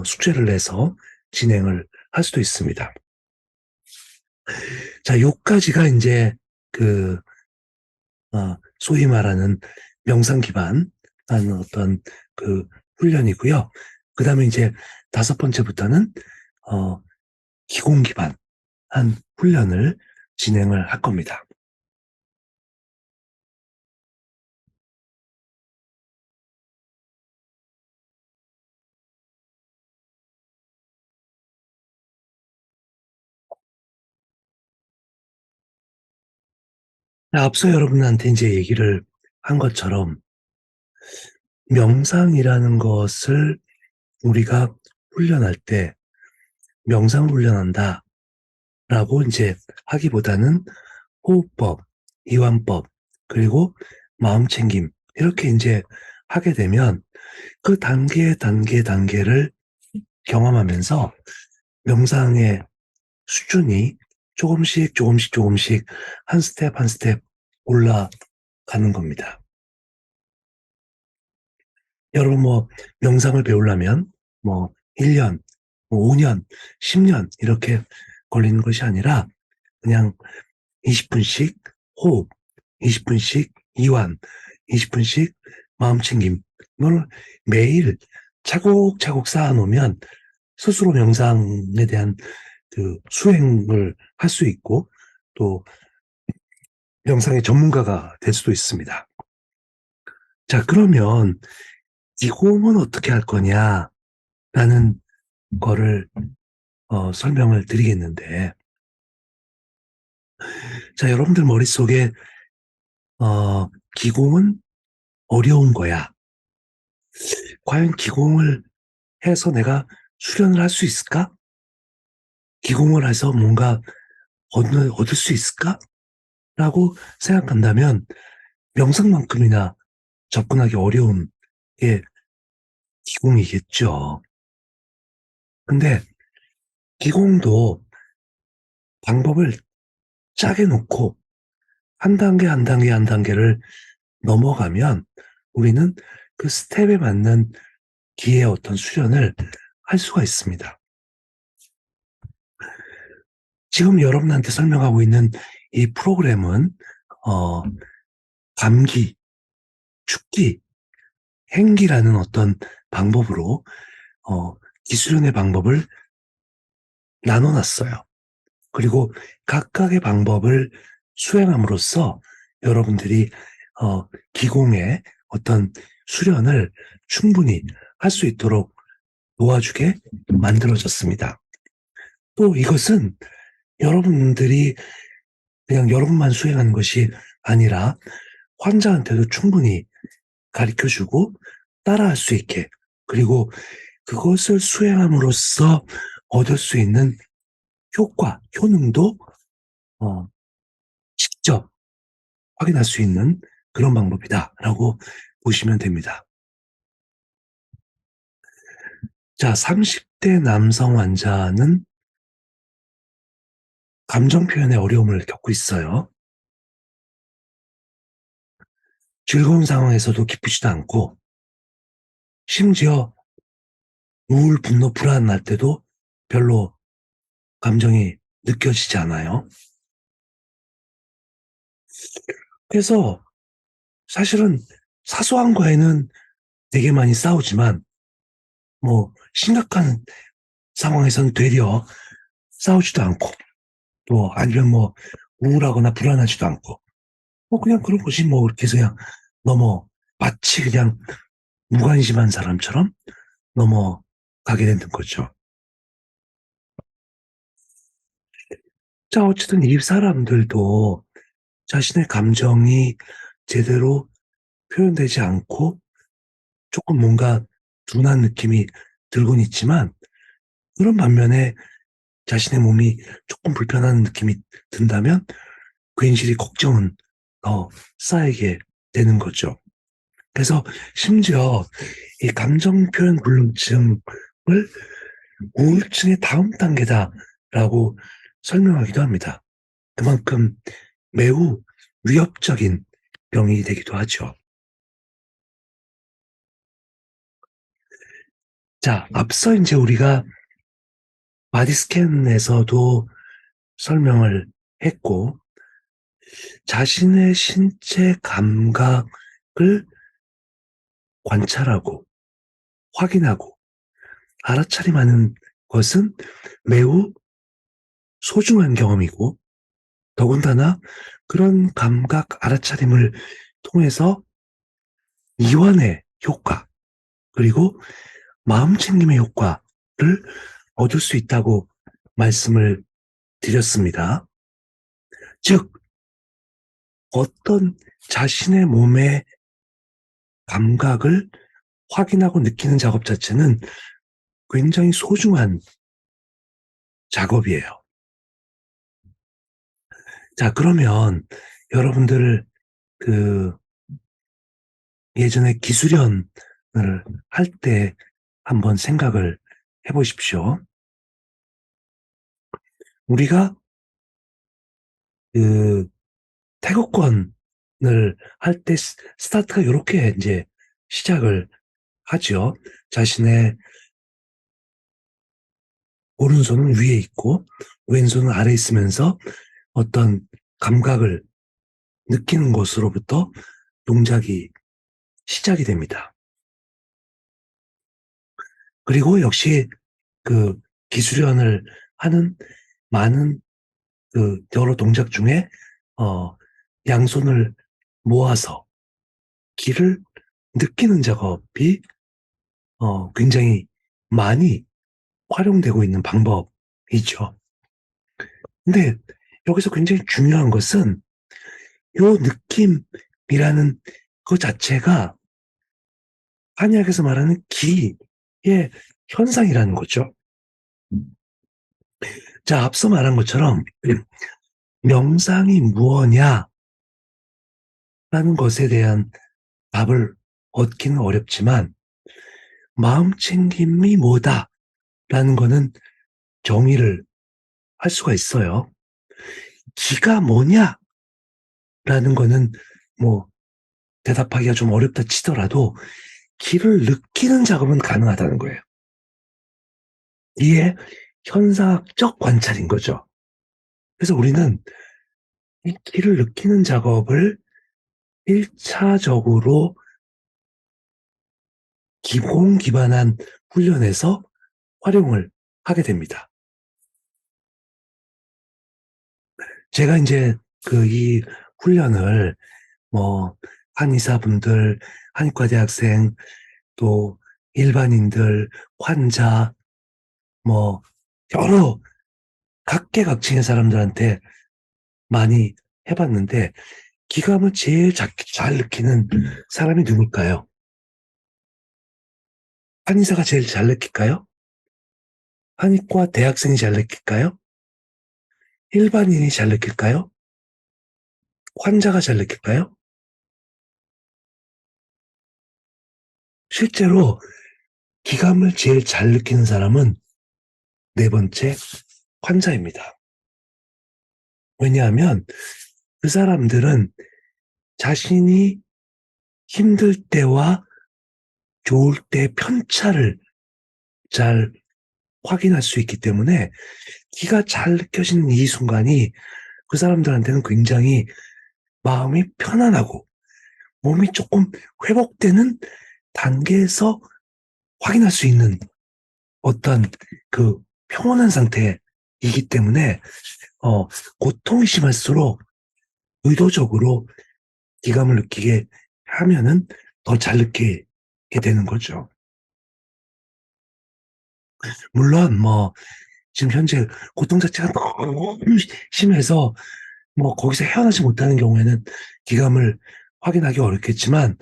숙제를 내서 진행을 할 수도 있습니다. 자, 요까지가 인제 그 소위 말하는 명상 기반한 어떤 그 훈련이고요. 그다음에 인제 다섯 번째부터는 어 기공 기반한 훈련을 진행을 할 겁니다. 앞서 여러분한테 이제 얘기를 한 것처럼 명상이라는 것을 우리가 훈련할 때 명상을 훈련한다라고 이제 하기보다는 호흡법, 이완법, 그리고 마음챙김 이렇게 이제 하게 되면 그 단계를 경험하면서 명상의 수준이 조금씩 한 스텝 한 스텝 올라가는 겁니다. 여러분 명상을 배우려면 1 년, 5 년, 10년 이렇게 걸리는 것이 아니라 그냥 20 분씩 호흡, 20 분씩 이완, 20 분씩 마음챙김 을 매일 차곡차곡 쌓아 놓으면 스스로 명상에 대한 그 수행을 할 수 있고 또 명상의 전문가가 될 수도 있습니다. 자, 그러면 "기공은 어떻게 할 거냐?"라는 거를 설명을 드리겠는데, 자, 여러분들 머릿속에 '기공은 어려운 거야. 과연 기공을 해서 내가 수련을 할 수 있을까? 기공을 해서 뭔가 얻을 수 있을까?'라고 생각한다면 명상만큼이나 접근하기 어려운 게 기공이겠죠. 근데 기공도 방법을 짜게 놓고 한 단계, 한 단계, 한 단계를 넘어가면 우리는 그 스텝에 맞는 기의 어떤 수련을 할 수가 있습니다. 지금 여러분한테 설명하고 있는 이 프로그램은 어 감기, 축기, 행기라는 어떤 방법으로 어 기수련의 방법을 나눠 놨어요. 그리고 각각의 방법을 수행함으로써 여러분들이 기공의 어떤 수련을 충분히 할 수 있도록 도와주게 만들어졌습니다. 또 이것은 여러분들이 그냥 여러분만 수행하는 것이 아니라 환자한테도 충분히 가르쳐 주고 따라할 수 있게, 그리고 그것을 수행함으로써 얻을 수 있는 효능도 어 직접 확인할 수 있는 그런 방법이다라고 보시면 됩니다. 자, 30대 남성 환자는 감정 표현에 어려움을 겪고 있어요. 즐거운 상황에서도 기쁘지도 않고 심지어 우울, 분노, 불안할 때도 별로 감정이 느껴지지 않아요. 그래서 사실은 사소한 거에는 되게 많이 싸우지만 심각한 상황에서는 되려 싸우지도 않고 또 아니면 우울하거나 불안하지도 않고 그냥 그런 것이 이렇게 해서 그냥 넘어 마치 그냥 무관심한 사람처럼 넘어가게 되는 거죠. 자, 어쨌든 이 사람들도 자신의 감정이 제대로 표현되지 않고 조금 뭔가 둔한 느낌이 들곤 있지만, 그런 반면에 자신의 몸이 조금 불편한 느낌이 든다면 괜시리 걱정은 더 쌓이게 되는 거죠. 그래서 심지어 이 감정 표현 불능증을 우울증의 다음 단계다라고 설명하기도 합니다. 그만큼 매우 위협적인 병이 되기도 하죠. 자, 앞서 인제 우리가 바디 스캔에서도 설명을 했고, 자신의 신체 감각을 관찰하고 확인하고 알아차림하는 것은 매우 소중한 경험이고, 더군다나 그런 감각 알아차림을 통해서 이완의 효과, 그리고 마음챙김의 효과를 얻을 수 있다고 말씀을 드렸습니다. 즉 어떤 자신의 몸의 감각을 확인하고 느끼는 작업 자체는 굉장히 소중한 작업이에요. 자, 그러면 여러분들 그 예전에 기술연을 할 때 한번 생각을 해 보십시오. 우리가 그 태극권을 할 때 스타트가 요렇게 이제 시작을 하죠. 자신의 오른손은 위에 있고 왼손은 아래에 있으면서 어떤 감각을 느끼는 것으로부터 동작이 시작이 됩니다. 그리고 역시 그 기술연을 하는 많은 그 여러 동작 중에 양손을 모아서 기를 느끼는 작업이 굉장히 많이 활용되고 있는 방법이죠. 근데 여기서 굉장히 중요한 것은 요 느낌이라는 그 자체가 한의학에서 말하는 기의 현상이라는 거죠. 자, 앞서 말한 것처럼 명상이 무엇냐라는 것에 대한 답을 얻기는 어렵지만 마음챙김이 뭐다라는 거는 정의를 할 수가 있어요. 기가 뭐냐라는 거는 뭐 대답하기가 좀 어렵다 치더라도 기를 느끼는 작업은 가능하다는 거예요. 이게 현상학적 관찰인 거죠. 그래서 우리는 이 기를 느끼는 작업을 1차적으로 기본 기반한 훈련에서 활용을 하게 됩니다. 제가 이제 이 훈련을 뭐 한의사분들, 한의과 대학생, 또 일반인들, 환자, 뭐 여러 각계각층의 사람들한테 많이 해봤는데 기감을 제일 잘 느끼는 사람이 누굴까요? 한의사가 제일 잘 느낄까요? 한의과 대학생이 잘 느낄까요? 일반인이 잘 느낄까요? 환자가 잘 느낄까요? 실제로 기감을 제일 잘 느끼는 사람은 네 번째 환자입니다. 왜냐하면 그 사람들은 자신이 힘들 때와 좋을 때 편차를 잘 확인할 수 있기 때문에 기가 잘 느껴지는 이 순간이 그 사람들한테는 굉장히 마음이 편안하고 몸이 조금 회복되는 단계에서 확인할 수 있는 어떤 그 평온한 상태이기 때문에 고통이 심할수록 의도적으로 기감을 느끼게 하면은 더 잘 느끼게 되는 거죠. 물론 뭐 지금 현재 고통 자체가 너무 심해서 뭐 거기서 헤어나지 못하는 경우에는 기감을 확인하기 어렵겠지만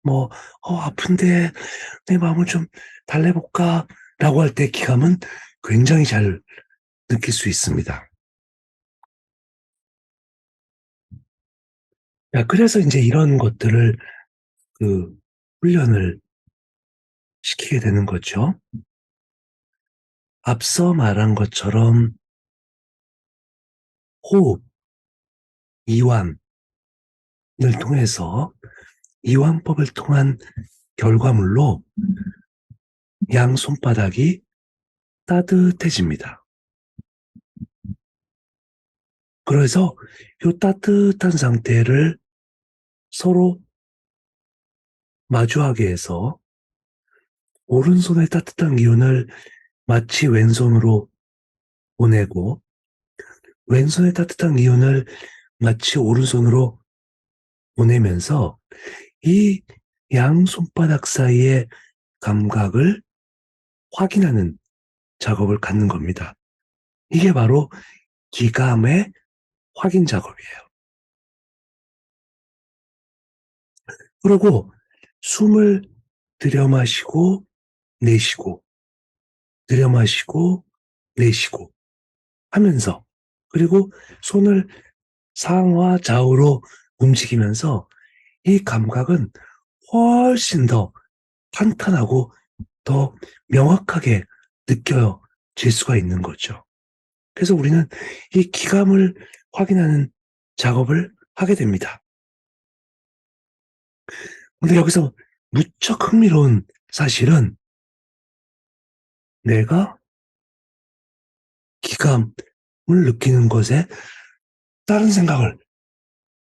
뭐 아픈데 내 마음을 좀 달래볼까 라고 할 때 기감은 굉장히 잘 느낄 수 있습니다. 야, 그래서 이제 이런 것들을 그 훈련을 시키게 되는 거죠. 앞서 말한 것처럼 호흡, 이완을 통해서 이완법을 통한 결과물로 양 손바닥이 따뜻해집니다. 그래서 이 따뜻한 상태를 서로 마주하게 해서 오른손의 따뜻한 기운을 마치 왼손으로 보내고 왼손의 따뜻한 기운을 마치 오른손으로 보내면서 이 양 손바닥 사이의 감각을 확인하는 작업을 갖는 겁니다. 이게 바로 기감의 확인 작업이에요. 그리고 숨을 들여 마시고 내쉬고, 들여 마시고 내쉬고 하면서, 그리고 손을 상하 좌우로 움직이면서 이 감각은 훨씬 더 탄탄하고 더 명확하게 느껴질 수가 있는 거죠. 그래서 우리는 이 기감을 확인하는 작업을 하게 됩니다. 근데 여기서 무척 흥미로운 사실은, 내가 기감을 느끼는 것에 다른 생각을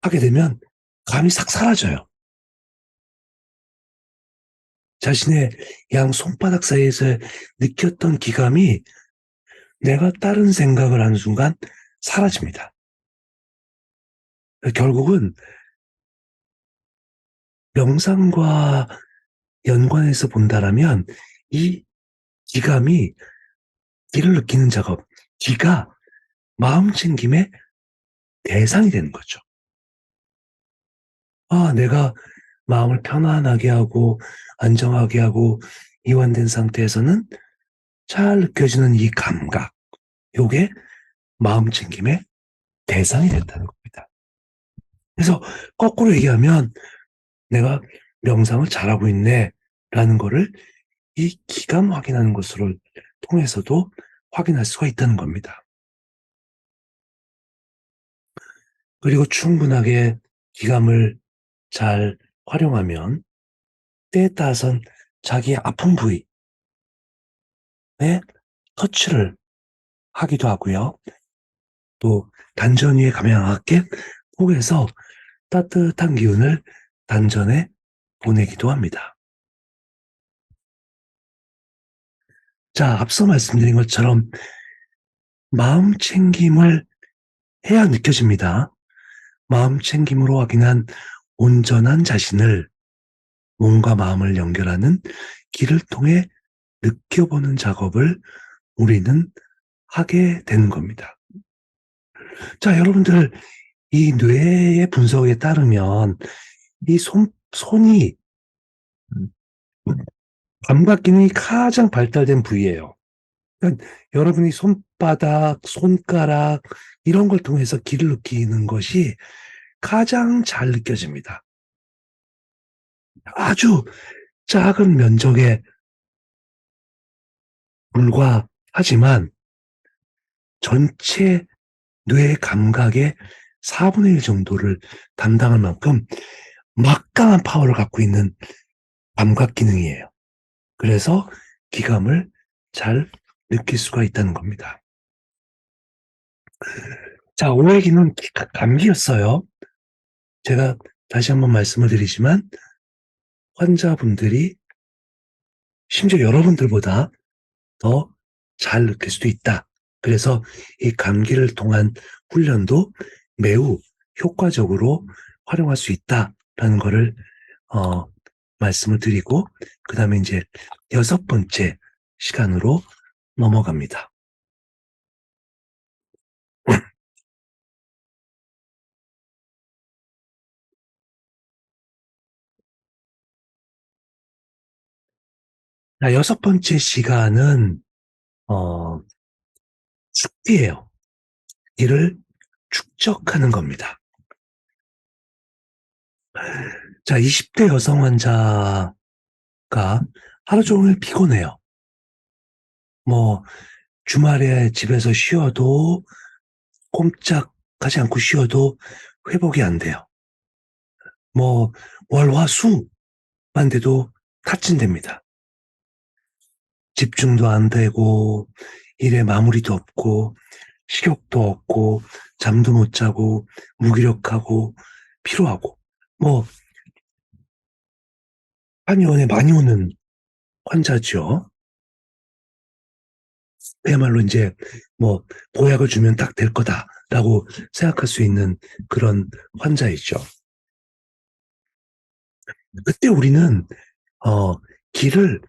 하게 되면 감이 싹 사라져요. 자신의 양 손바닥 사이에서 느꼈던 기감이 내가 다른 생각을 하는 순간 사라집니다. 결국은 명상과 연관해서 본다라면 이 기감이, 기를 느끼는 작업, 기가 마음 챙김의 대상이 되는 거죠. 아, 내가 마음을 편안하게 하고 안정하게 하고 이완된 상태에서는 잘 느껴지는 이 감각, 요게 마음 챙김의 대상이 된다는 겁니다. 그래서 거꾸로 얘기하면 내가 명상을 잘하고 있네 라는 거를 이 기감 확인하는 것으로 통해서도 확인할 수가 있다는 겁니다. 그리고 충분하게 기감을 잘 활용하면 때에 따라서는 자기의 아픈 부위에 터치를 하기도 하고요. 또 단전 위에 가볍게 포개서 따뜻한 기운을 단전에 보내기도 합니다. 자, 앞서 말씀드린 것처럼 마음 챙김을 해야 느껴집니다. 마음 챙김으로 확인한 온전한 자신을 몸과 마음을 연결하는 길을 통해 느껴보는 작업을 우리는 하게 되는 겁니다. 자, 여러분들, 이 뇌의 분석에 따르면 이 손이 감각 기능이 가장 발달된 부위예요. 그러니까 여러분이 손바닥, 손가락 이런 걸 통해서 기를 느끼는 것이 가장 잘 느껴집니다. 아주 작은 면적에 불과하지만 전체 뇌 감각의 4분의 1 정도를 담당할 만큼 막강한 파워를 갖고 있는 감각 기능이에요. 그래서 기감을 잘 느낄 수가 있다는 겁니다. 자, 오해기는 감기였어요. 제가 다시 한번 말씀을 드리지만 환자분들이 심지어 여러분들보다 더 잘 느낄 수도 있다. 그래서 이 감기를 통한 훈련도 매우 효과적으로 활용할 수 있다라는 거를 어, 말씀을 드리고, 그다음에 이제 6번째 시간으로 넘어갑니다. 자, 6번째 시간은 어, 숙기예요. 이를 축적하는 겁니다. 자, 20대 여성 환자가 하루 종일 피곤해요. 뭐 주말에 집에서 쉬어도, 꼼짝하지 않고 쉬어도 회복이 안 돼요. 뭐 월, 화, 수만 돼도 탑진됩니다. 집중도 안 되고 일에 마무리도 없고 식욕도 없고 잠도 못 자고 무기력하고 피로하고, 뭐 한의원에 많이 오는 환자죠. 그야말로 이제 뭐 보약을 주면 딱 될 거다라고 생각할 수 있는 그런 환자이죠. 그때 우리는 어, 기를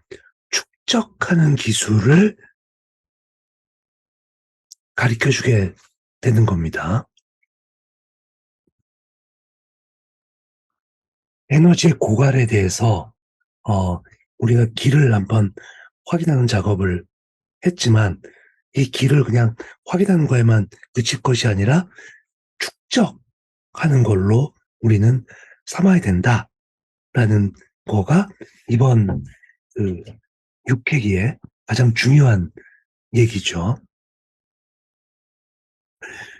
축적하는 기술을 가르쳐 주게 되는 겁니다. 에너지의 고갈에 대해서 우리가 길을 한번 확인하는 작업을 했지만 이 길을 그냥 확인하는 거에만 그칠 것이 아니라 축적하는 걸로 우리는 삼아야 된다라는 거가 이번 그 육회기의 가장 중요한 얘기죠.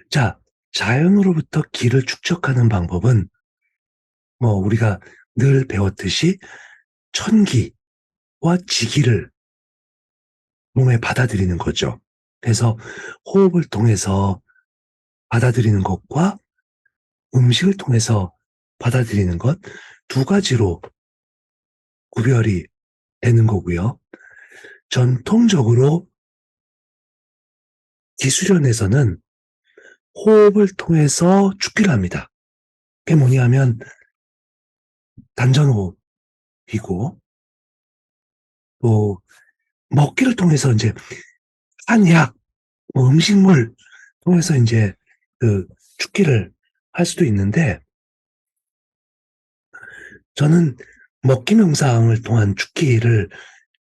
자, 자연으로부터 기를 축적하는 방법은 뭐 우리가 늘 배웠듯이 천기와 지기를 몸에 받아들이는 거죠. 그래서 호흡을 통해서 받아들이는 것과 음식을 통해서 받아들이는 것 두 가지로 구별이 되는 거고요. 전통적으로 기수련에서는 호흡을 통해서 죽기를 합니다. 그게 뭐냐면 단전호흡이고 또 먹기를 통해서 이제 한약, 뭐 음식물 통해서 이제 그 죽기를 할 수도 있는데 저는 먹기 명상을 통한 죽기를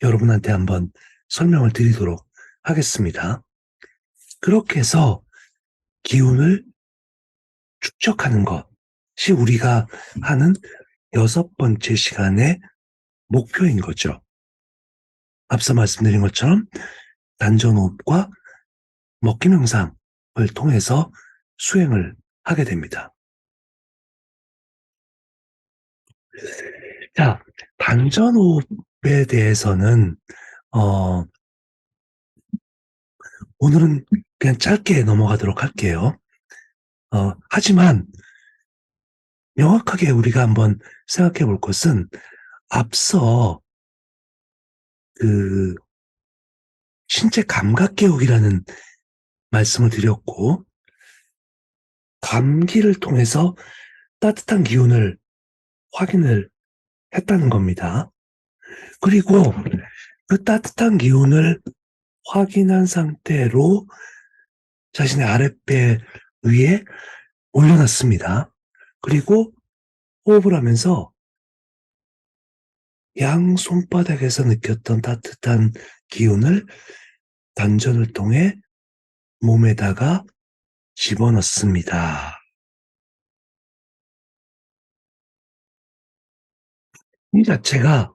여러분한테 한번 설명을 드리도록 하겠습니다. 그렇게 해서 기운을 축적하는 것이 우리가 하는 6번째 시간의 목표인 거죠. 앞서 말씀드린 것처럼 단전호흡과 먹기 명상을 통해서 수행을 하게 됩니다. 자, 단전호흡에 대해서는 오늘은 그냥 짧게 넘어가도록 할게요. 하지만 명확하게 우리가 한번 생각해 볼 것은 앞서 그 신체 감각개혁이라는 말씀을 드렸고 감기를 통해서 따뜻한 기운을 확인을 했다는 겁니다. 그리고 그 따뜻한 기운을 확인한 상태로 자신의 아랫배 위에 올려놨습니다. 그리고 호흡을 하면서 양 손바닥에서 느꼈던 따뜻한 기운을 단전을 통해 몸에다가 집어넣습니다. 이 자체가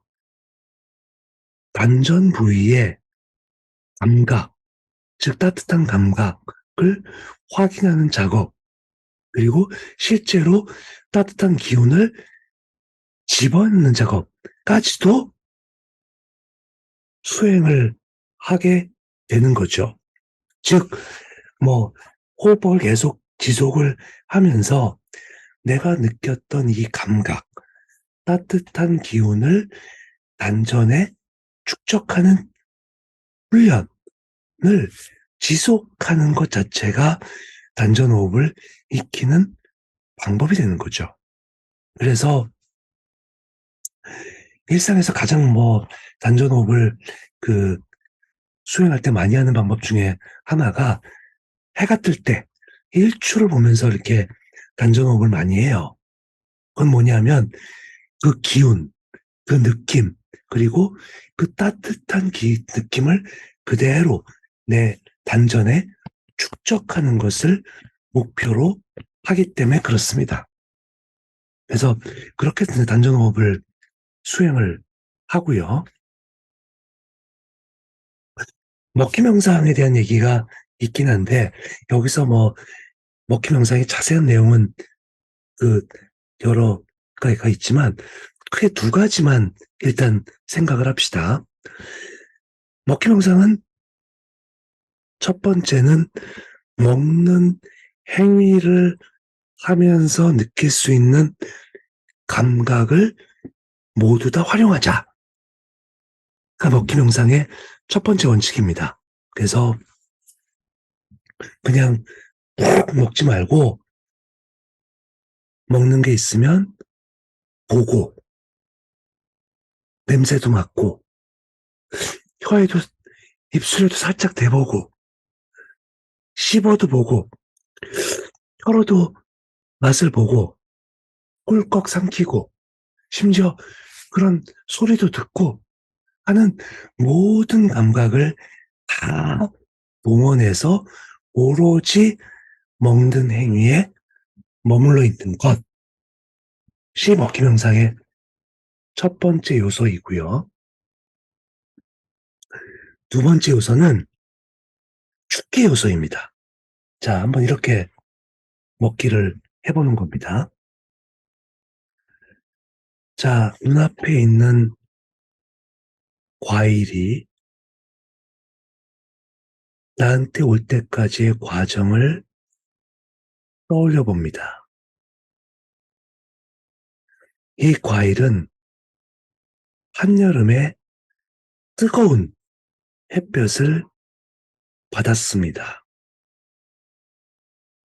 단전 부위의 감각, 즉 따뜻한 감각을 확인하는 작업, 그리고 실제로 따뜻한 기운을 집어넣는 작업까지도 수행을 하게 되는 거죠. 즉, 뭐 호흡을 계속 지속을 하면서 내가 느꼈던 이 감각, 따뜻한 기운을 단전에 축적하는 훈련을 지속하는 것 자체가 단전호흡을 익히는 방법이 되는 거죠. 그래서 일상에서 가장 단전호흡을 수행할 때 많이 하는 방법 중에 하나가 해가 뜰 때 일출을 보면서 이렇게 단전호흡을 많이 해요. 그건 뭐냐면 그 기운, 그 느낌, 그리고 그 따뜻한 느낌을 그대로 내 단전에 축적하는 것을 목표로 하기 때문에 그렇습니다. 그래서 그렇게 단전호흡을 수행을 하고요. 먹기 명상에 대한 얘기가 있긴 한데 여기서 먹기 명상의 자세한 내용은 여러 가지가 있지만 크게 두 가지만 일단 생각을 합시다. 먹기 명상은 첫 번째는 먹는 행위를 하면서 느낄 수 있는 감각을 모두 다 활용하자. 가 먹기 명상의 첫 번째 원칙입니다. 그래서 그냥 먹지 말고 먹는 게 있으면 보고 냄새도 맡고 혀에도 입술에도 살짝 대보고 씹어도 보고 혀로도 맛을 보고 꿀꺽 삼키고 심지어 그런 소리도 듣고 하는 모든 감각을 다 동원해서 오로지 먹는 행위에 머물러 있는 것이 먹기 명상의 첫 번째 요소이고요. 두 번째 요소는 축기 요소입니다. 자, 한번 이렇게 먹기를 해보는 겁니다. 자, 눈앞에 있는 과일이 나한테 올 때까지의 과정을 떠올려 봅니다. 이 과일은 한여름에 뜨거운 햇볕을 받았습니다.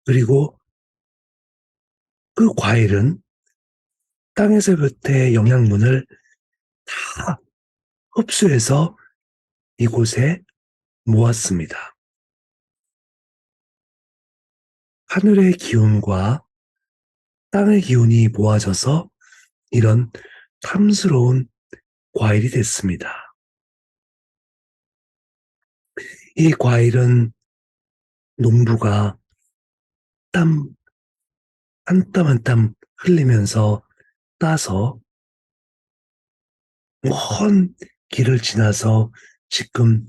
그리고 그 과일은 땅에서부터의 영양분을 다 흡수해서 이곳에 모았습니다. 하늘의 기운과 땅의 기운이 모아져서 이런 탐스러운 과일이 됐습니다. 이 과일은 농부가 땀 한 땀 한 땀 흘리면서 따서 먼 길을 지나서 지금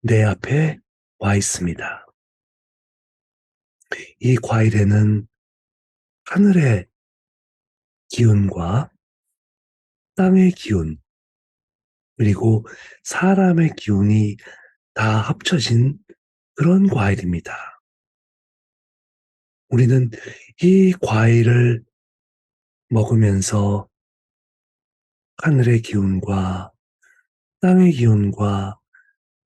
내 앞에 와 있습니다. 이 과일에는 하늘의 기운과 땅의 기운, 그리고 사람의 기운이 다 합쳐진 그런 과일입니다. 우리는 이 과일을 먹으면서 하늘의 기운과 땅의 기운과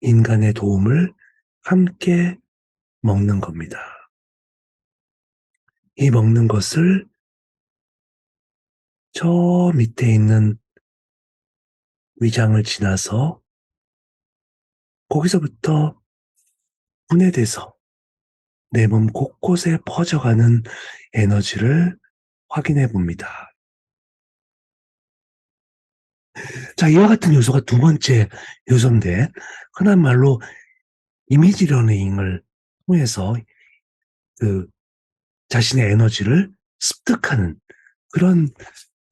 인간의 도움을 함께 먹는 겁니다. 이 먹는 것을 저 밑에 있는 위장을 지나서 거기서부터 분해돼서 내 몸 곳곳에 퍼져가는 에너지를 확인해 봅니다. 자, 이와 같은 요소가 두 번째 요소인데, 흔한 말로 이미지 러닝을 통해서 그 자신의 에너지를 습득하는 그런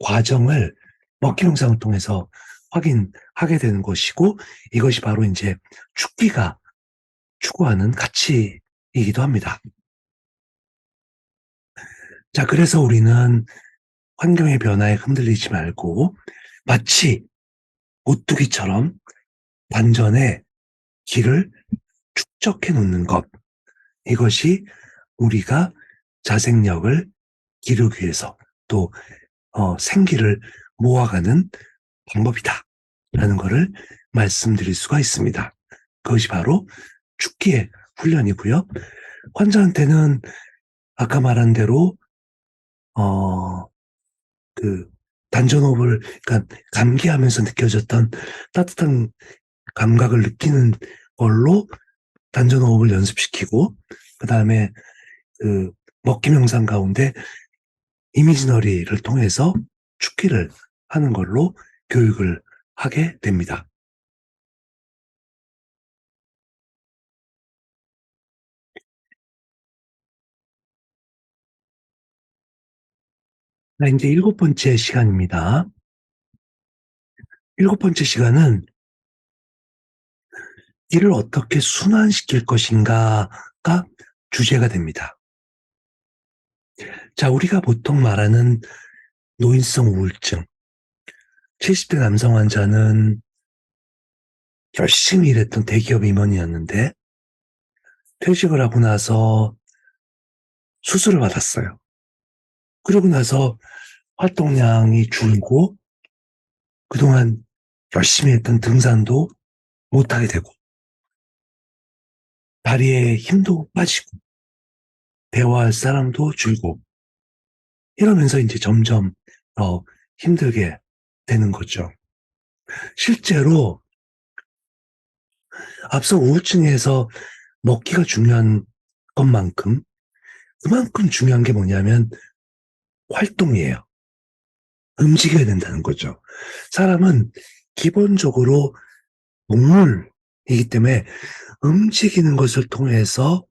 과정을 먹기 명상을 통해서 확인하게 되는 것이고, 이것이 바로 이제 축기가 추구하는 가치이기도 합니다. 자, 그래서 우리는 환경의 변화에 흔들리지 말고 마치 오뚜기처럼 반전의 길을 축적해 놓는 것. 이것이 우리가 자생력을 기르기 위해서 또 생기를 모아가는 방법이다 라는 것을 말씀드릴 수가 있습니다. 그것이 바로 축기의 훈련이고요. 환자한테는 아까 말한 대로 그 단전호흡을, 그러니까 감기하면서 느껴졌던 따뜻한 감각을 느끼는 걸로 단전호흡을 연습시키고, 그 다음에 그 먹기 명상 가운데 이미지너리를 통해서 축기를 하는 걸로 교육을 하게 됩니다. 자, 이제 일곱 번째 시간입니다. 일곱 번째 시간은 이를 어떻게 순환시킬 것인가가 주제가 됩니다. 자, 우리가 보통 말하는 노인성 우울증, 70대 남성 환자는 열심히 일했던 대기업 임원이었는데 퇴직을 하고 나서 수술을 받았어요. 그러고 나서 활동량이 줄고 그동안 열심히 했던 등산도 못하게 되고 다리에 힘도 빠지고 대화할 사람도 줄고 이러면서 이제 점점 더 힘들게 되는 거죠. 실제로 앞서 우울증에서 먹기가 중요한 것만큼 그만큼 중요한 게 뭐냐면 활동이에요. 움직여야 된다는 거죠. 사람은 기본적으로 동물이기 때문에 움직이는 것을 통해서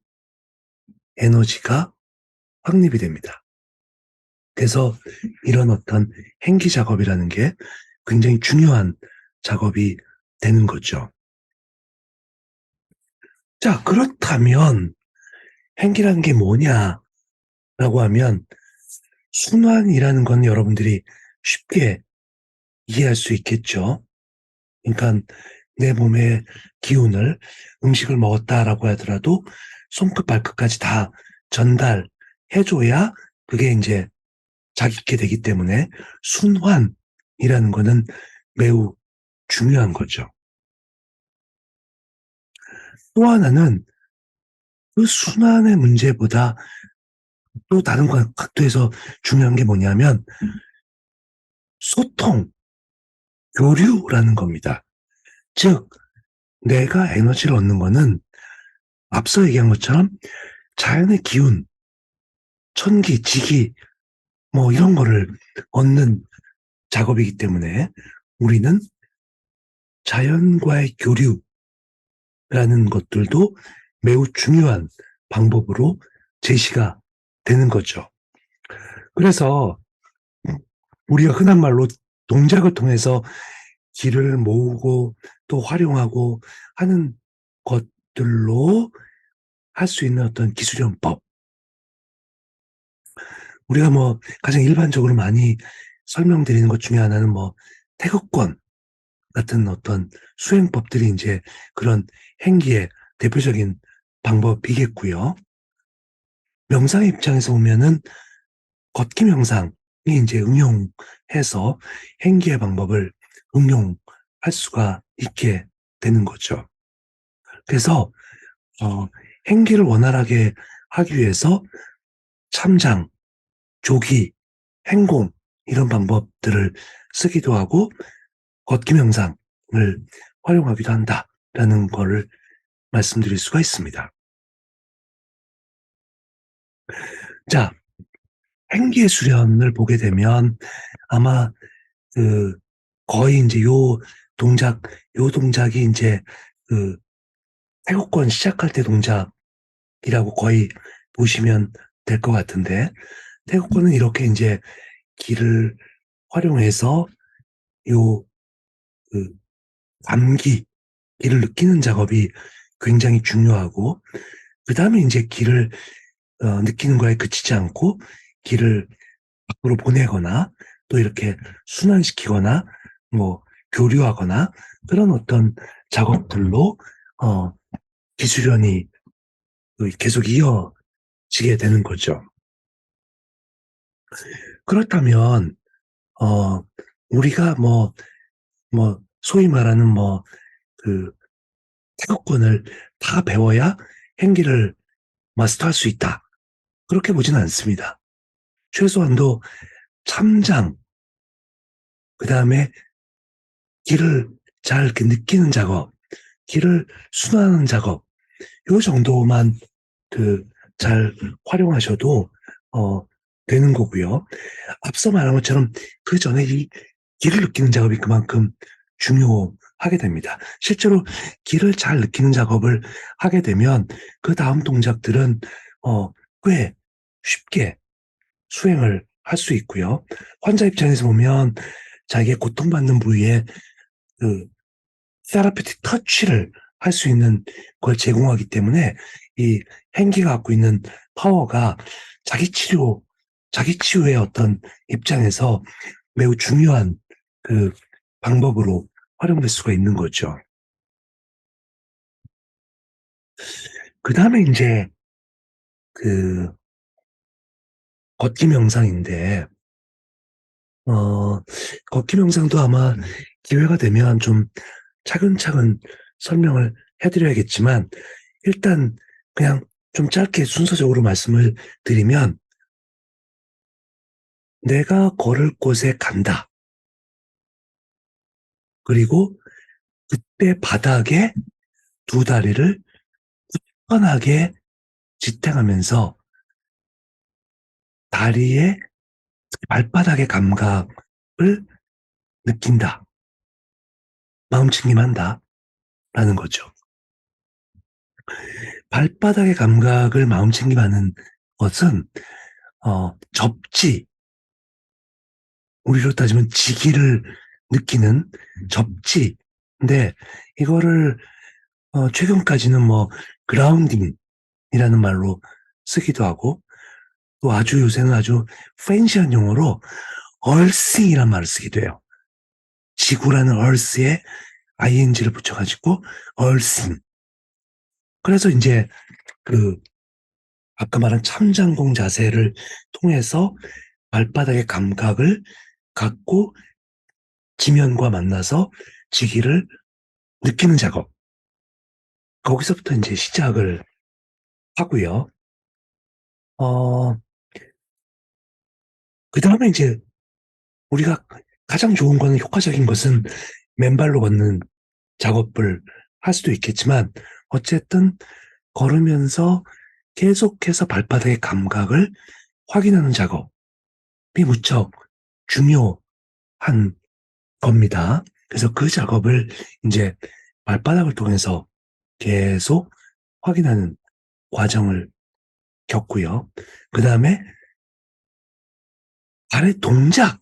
에너지가 확립이 됩니다. 그래서 이런 어떤 행기 작업이라는 게 굉장히 중요한 작업이 되는 거죠. 자, 그렇다면 행기라는 게 뭐냐라고 하면 순환이라는 건 여러분들이 쉽게 이해할 수 있겠죠. 그러니까 내 몸의 기운을 음식을 먹었다라고 하더라도 손끝 발끝까지 다 전달해줘야 그게 이제 자기게 되기 때문에 순환이라는 거는 매우 중요한 거죠. 또 하나는 그 순환의 문제보다 또 다른 각도에서 중요한 게 뭐냐면 소통, 교류라는 겁니다. 즉, 내가 에너지를 얻는 거는 앞서 얘기한 것처럼 자연의 기운, 천기, 지기, 뭐 이런 거를 얻는 작업이기 때문에 우리는 자연과의 교류라는 것들도 매우 중요한 방법으로 제시가 되는 거죠. 그래서 우리가 흔한 말로 동작을 통해서 기를 모으고 또 활용하고 하는 것들로 할 수 있는 어떤 기술연법. 우리가 뭐 가장 일반적으로 많이 설명드리는 것 중에 하나는 뭐 태극권 같은 어떤 수행법들이 이제 그런 행기의 대표적인 방법이겠고요. 명상의 입장에서 보면은 걷기 명상이 이제 응용해서 행기의 방법을 응용할 수가 있게 되는 거죠. 그래서 행기를 원활하게 하기 위해서 참장, 조기, 행공 이런 방법들을 쓰기도 하고 걷기 명상을 활용하기도 한다라는 거를 말씀드릴 수가 있습니다. 자, 행기의 수련을 보게 되면 아마 그 거의 이제 요 동작이 이제 그 태국권 시작할 때 동작이라고 거의 보시면 될 것 같은데 태국권은 이렇게 이제 기를 활용해서 요 그 감기, 기를 느끼는 작업이 굉장히 중요하고 그다음에 이제 기를 느끼는 거에 그치지 않고 기를 밖으로 보내거나 또 이렇게 순환시키거나 뭐 교류하거나 그런 어떤 작업들로 어 기술연이 계속 이어지게 되는 거죠. 그렇다면 어 우리가 뭐 소위 말하는 뭐 그 태극권을 다 배워야 행기를 마스터할 수 있다. 그렇게 보지는 않습니다. 최소한도 참장, 그다음에 기를 잘 이렇게 느끼는 작업, 기를 순환하는 작업, 요 정도만 잘 활용하셔도 되는 거고요. 앞서 말한 것처럼 그 전에 이 기를 느끼는 작업이 그만큼 중요하게 됩니다. 실제로 기를 잘 느끼는 작업을 하게 되면 그 다음 동작들은 꽤 쉽게 수행을 할 수 있고요. 환자 입장에서 보면 자기의 고통받는 부위에 그 세라피틱 터치를 할 수 있는 걸 제공하기 때문에 이 행기가 갖고 있는 파워가 자기 치료, 자기 치유의 어떤 입장에서 매우 중요한 그 방법으로 활용될 수가 있는 거죠. 그 다음에 이제 그 걷기 명상인데, 어, 걷기 명상도 아마 기회가 되면 좀 차근차근 설명을 해드려야겠지만, 일단 그냥 좀 짧게 순서적으로 말씀을 드리면, 내가 걸을 곳에 간다. 그리고 그때 바닥에 두 다리를 굳건하게 지탱하면서 다리의 발바닥의 감각, 느낀다. 마음챙김한다. 라는 거죠. 발바닥의 감각을 마음챙김하는 것은, 접지, 우리로 따지면 지기를 느끼는 접지. 근데 이거를, 최근까지는 뭐, 그라운딩이라는 말로 쓰기도 하고, 또 아주 요새는 아주 팬시한 용어로 얼싱이라는 말을 쓰기도 해요. 지구라는 얼스에 ing를 붙여가지고 얼싱. 그래서 이제 그 아까 말한 참장공 자세를 통해서 발바닥의 감각을 갖고 지면과 만나서 지기를 느끼는 작업. 거기서부터 이제 시작을 하고요. 어, 그 다음에 이제 우리가 가장 좋은 거는 효과적인 것은 맨발로 걷는 작업을 할 수도 있겠지만 어쨌든 걸으면서 계속해서 발바닥의 감각을 확인하는 작업이 무척 중요한 겁니다. 그래서 그 작업을 이제 발바닥을 통해서 계속 확인하는 과정을 겪고요. 그 다음에 발의 동작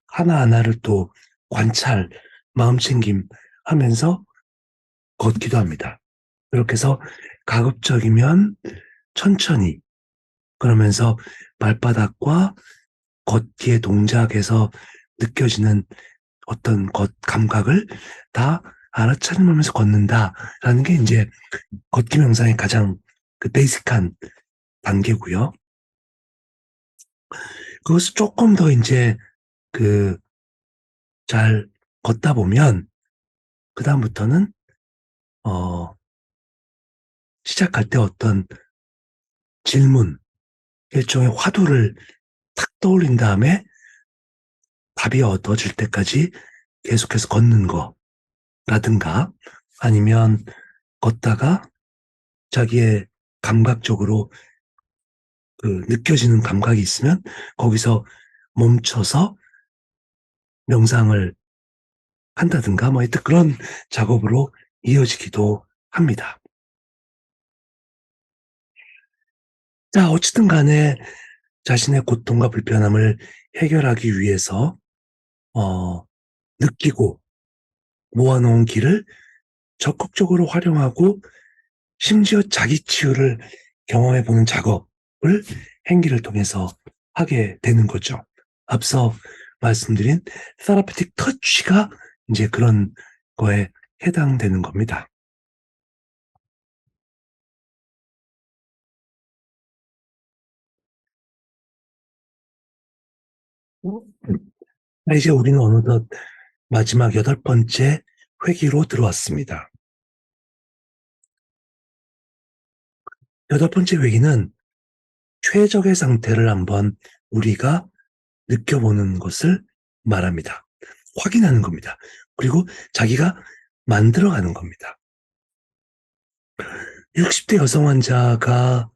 하나하나를 또 관찰, 마음챙김 하면서 걷기도 합니다. 그렇게 해서 가급적이면 천천히 그러면서 발바닥과 걷기의 동작에서 느껴지는 어떤 감각을 다 알아차림하면서 걷는다라는 게 이제 걷기 명상의 가장 그 베이직한 단계고요. 그것을 조금 더 이제 그 잘 걷다 보면 그다음부터는 어 시작할 때 어떤 질문, 일종의 화두를 탁 떠올린 다음에 답이 얻어질 때까지 계속해서 걷는 거라든가 아니면 걷다가 자기의 감각적으로 그 느껴지는 감각이 있으면 거기서 멈춰서 명상을 한다든가 뭐 하여튼 그런 작업으로 이어지기도 합니다. 자, 어쨌든 간에 자신의 고통과 불편함을 해결하기 위해서 어, 느끼고 모아놓은 길을 적극적으로 활용하고 심지어 자기 치유를 경험해보는 작업을 행기를 통해서 하게 되는 거죠. 앞서 말씀드린 테라피틱 터치가 이제 그런 거에 해당되는 겁니다. 이제 우리는 어느덧 마지막 8번째 회기로 들어왔습니다. 8번째 회기는 최적의 상태를 한번 우리가 느껴보는 것을 말합니다. 확인하는 겁니다. 그리고 자기가 만들어가는 겁니다. 60대 여성 환자가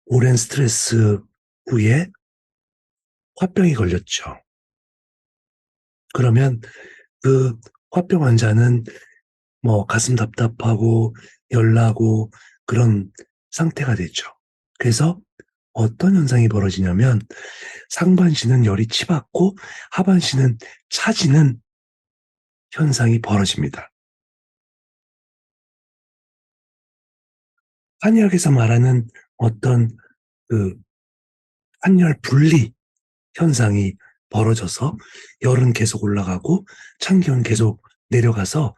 오랜 스트레스 후에 화병이 걸렸죠. 그러면 그 화병 환자는 뭐 가슴 답답하고 열나고 그런 상태가 되죠. 그래서 어떤 현상이 벌어지냐면 상반신은 열이 치받고 하반신은 차지는 현상이 벌어집니다. 한의학에서 말하는 어떤 그 한열 분리 현상이 벌어져서 열은 계속 올라가고 찬기는 계속 내려가서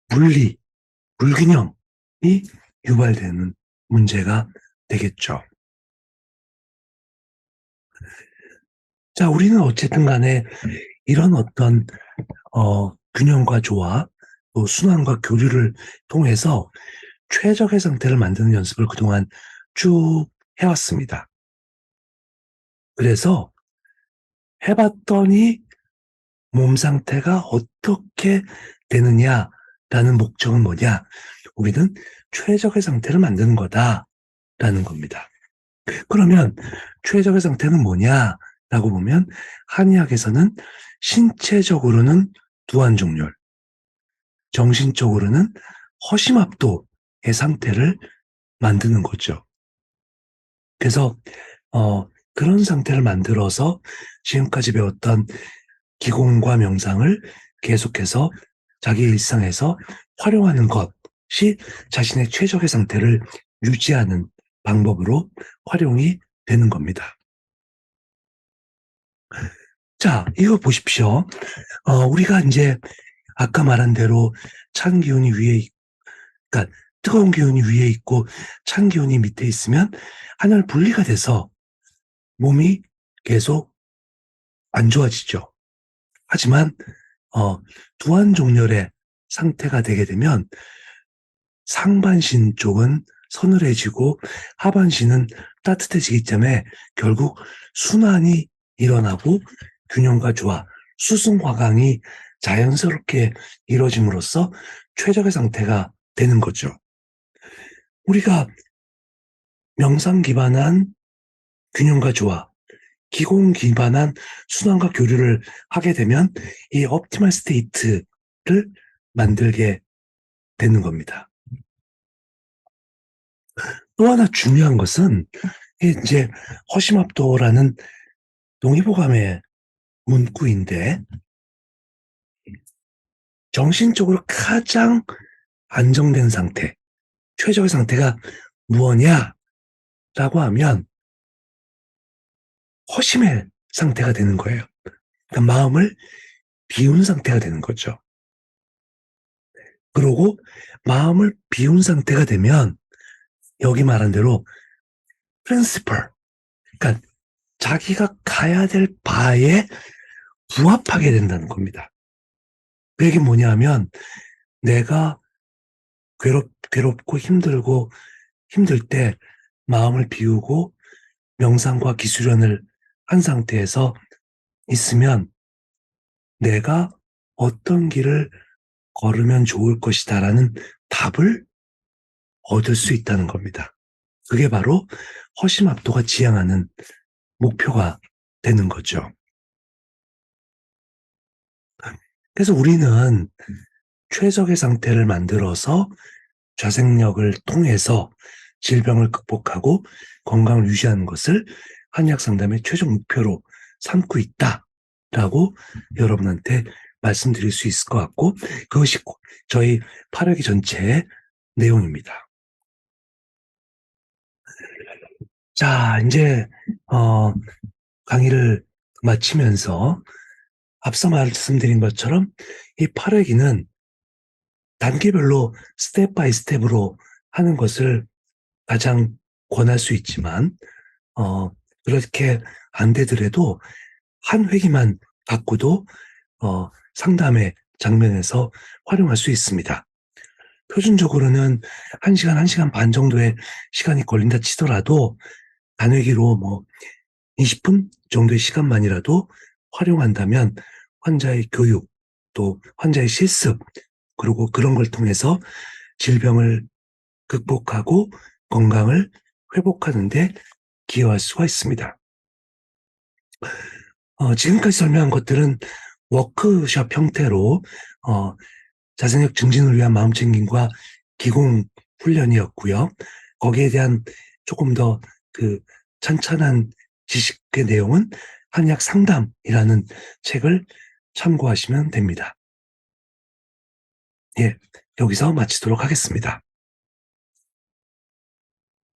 분리, 불균형이 유발되는 문제가 되겠죠. 자, 우리는 어쨌든 간에 이런 어떤 균형과 조화, 또 순환과 교류를 통해서 최적의 상태를 만드는 연습을 그동안 쭉 해왔습니다. 그래서 해봤더니 몸 상태가 어떻게 되느냐라는 목적은 뭐냐? 우리는 최적의 상태를 만드는 거다라는 겁니다. 그러면 최적의 상태는 뭐냐라는 라고 보면 한의학에서는 신체적으로는 두한종렬, 정신적으로는 허심압도의 상태를 만드는 거죠. 그래서 그런 상태를 만들어서 지금까지 배웠던 기공과 명상을 계속해서 자기 일상에서 활용하는 것이 자신의 최적의 상태를 유지하는 방법으로 활용이 되는 겁니다. 자, 이거 보십시오. 우리가 이제 아까 말한 대로 찬 기운이 그러니까 뜨거운 기운이 위에 있고 찬 기운이 밑에 있으면 한열 분리가 돼서 몸이 계속 안 좋아지죠. 하지만 두한종렬의 상태가 되게 되면 상반신 쪽은 서늘해지고 하반신은 따뜻해지기 때문에 결국 순환이 일어나고 균형과 조화, 수승화강이 자연스럽게 이루어짐으로써 최적의 상태가 되는 거죠. 우리가 명상 기반한 균형과 조화, 기공 기반한 순환과 교류를 하게 되면 이 옵티멀 스테이트를 만들게 되는 겁니다. 또 하나 중요한 것은 이제 허심압도라는 동의보감의 문구인데 정신적으로 가장 안정된 상태, 최적의 상태가 무엇이냐라고 하면 허심의 상태가 되는 거예요. 그러니까 마음을 비운 상태가 되는 거죠. 그러고 마음을 비운 상태가 되면 여기 말한 대로 principle, 그러니까 자기가 가야 될 바에 부합하게 된다는 겁니다. 그 얘기는 뭐냐면 내가 괴롭고 힘들고 힘들 때 마음을 비우고 명상과 기수련을 한 상태에서 있으면 내가 어떤 길을 걸으면 좋을 것이다라는 답을 얻을 수 있다는 겁니다. 그게 바로 허심압도가 지향하는 목표가 되는 거죠. 그래서 우리는 최적의 상태를 만들어서 좌생력을 통해서 질병을 극복하고 건강을 유지하는 것을 한의학 상담의 최종 목표로 삼고 있다라고 여러분한테 말씀드릴 수 있을 것 같고 그것이 저희 8회기 전체의 내용입니다. 자, 이제 강의를 마치면서 앞서 말씀드린 것처럼 이 8회기는 단계별로 스텝 바이 스텝으로 하는 것을 가장 권할 수 있지만 그렇게 안 되더라도 한 회기만 갖고도 상담의 장면에서 활용할 수 있습니다. 표준적으로는 1시간, 1시간 반 정도의 시간이 걸린다 치더라도 단회기로 뭐 20분 정도의 시간만이라도 활용한다면 환자의 교육, 또 환자의 실습, 그리고 그런 걸 통해서 질병을 극복하고 건강을 회복하는 데 기여할 수가 있습니다. 지금까지 설명한 것들은 워크숍 형태로 자생력 증진을 위한 마음챙김과 기공 훈련이었고요. 거기에 대한 조금 더 그 찬찬한 지식의 내용은 한의학 상담이라는 책을 참고하시면 됩니다. 예, 여기서 마치도록 하겠습니다.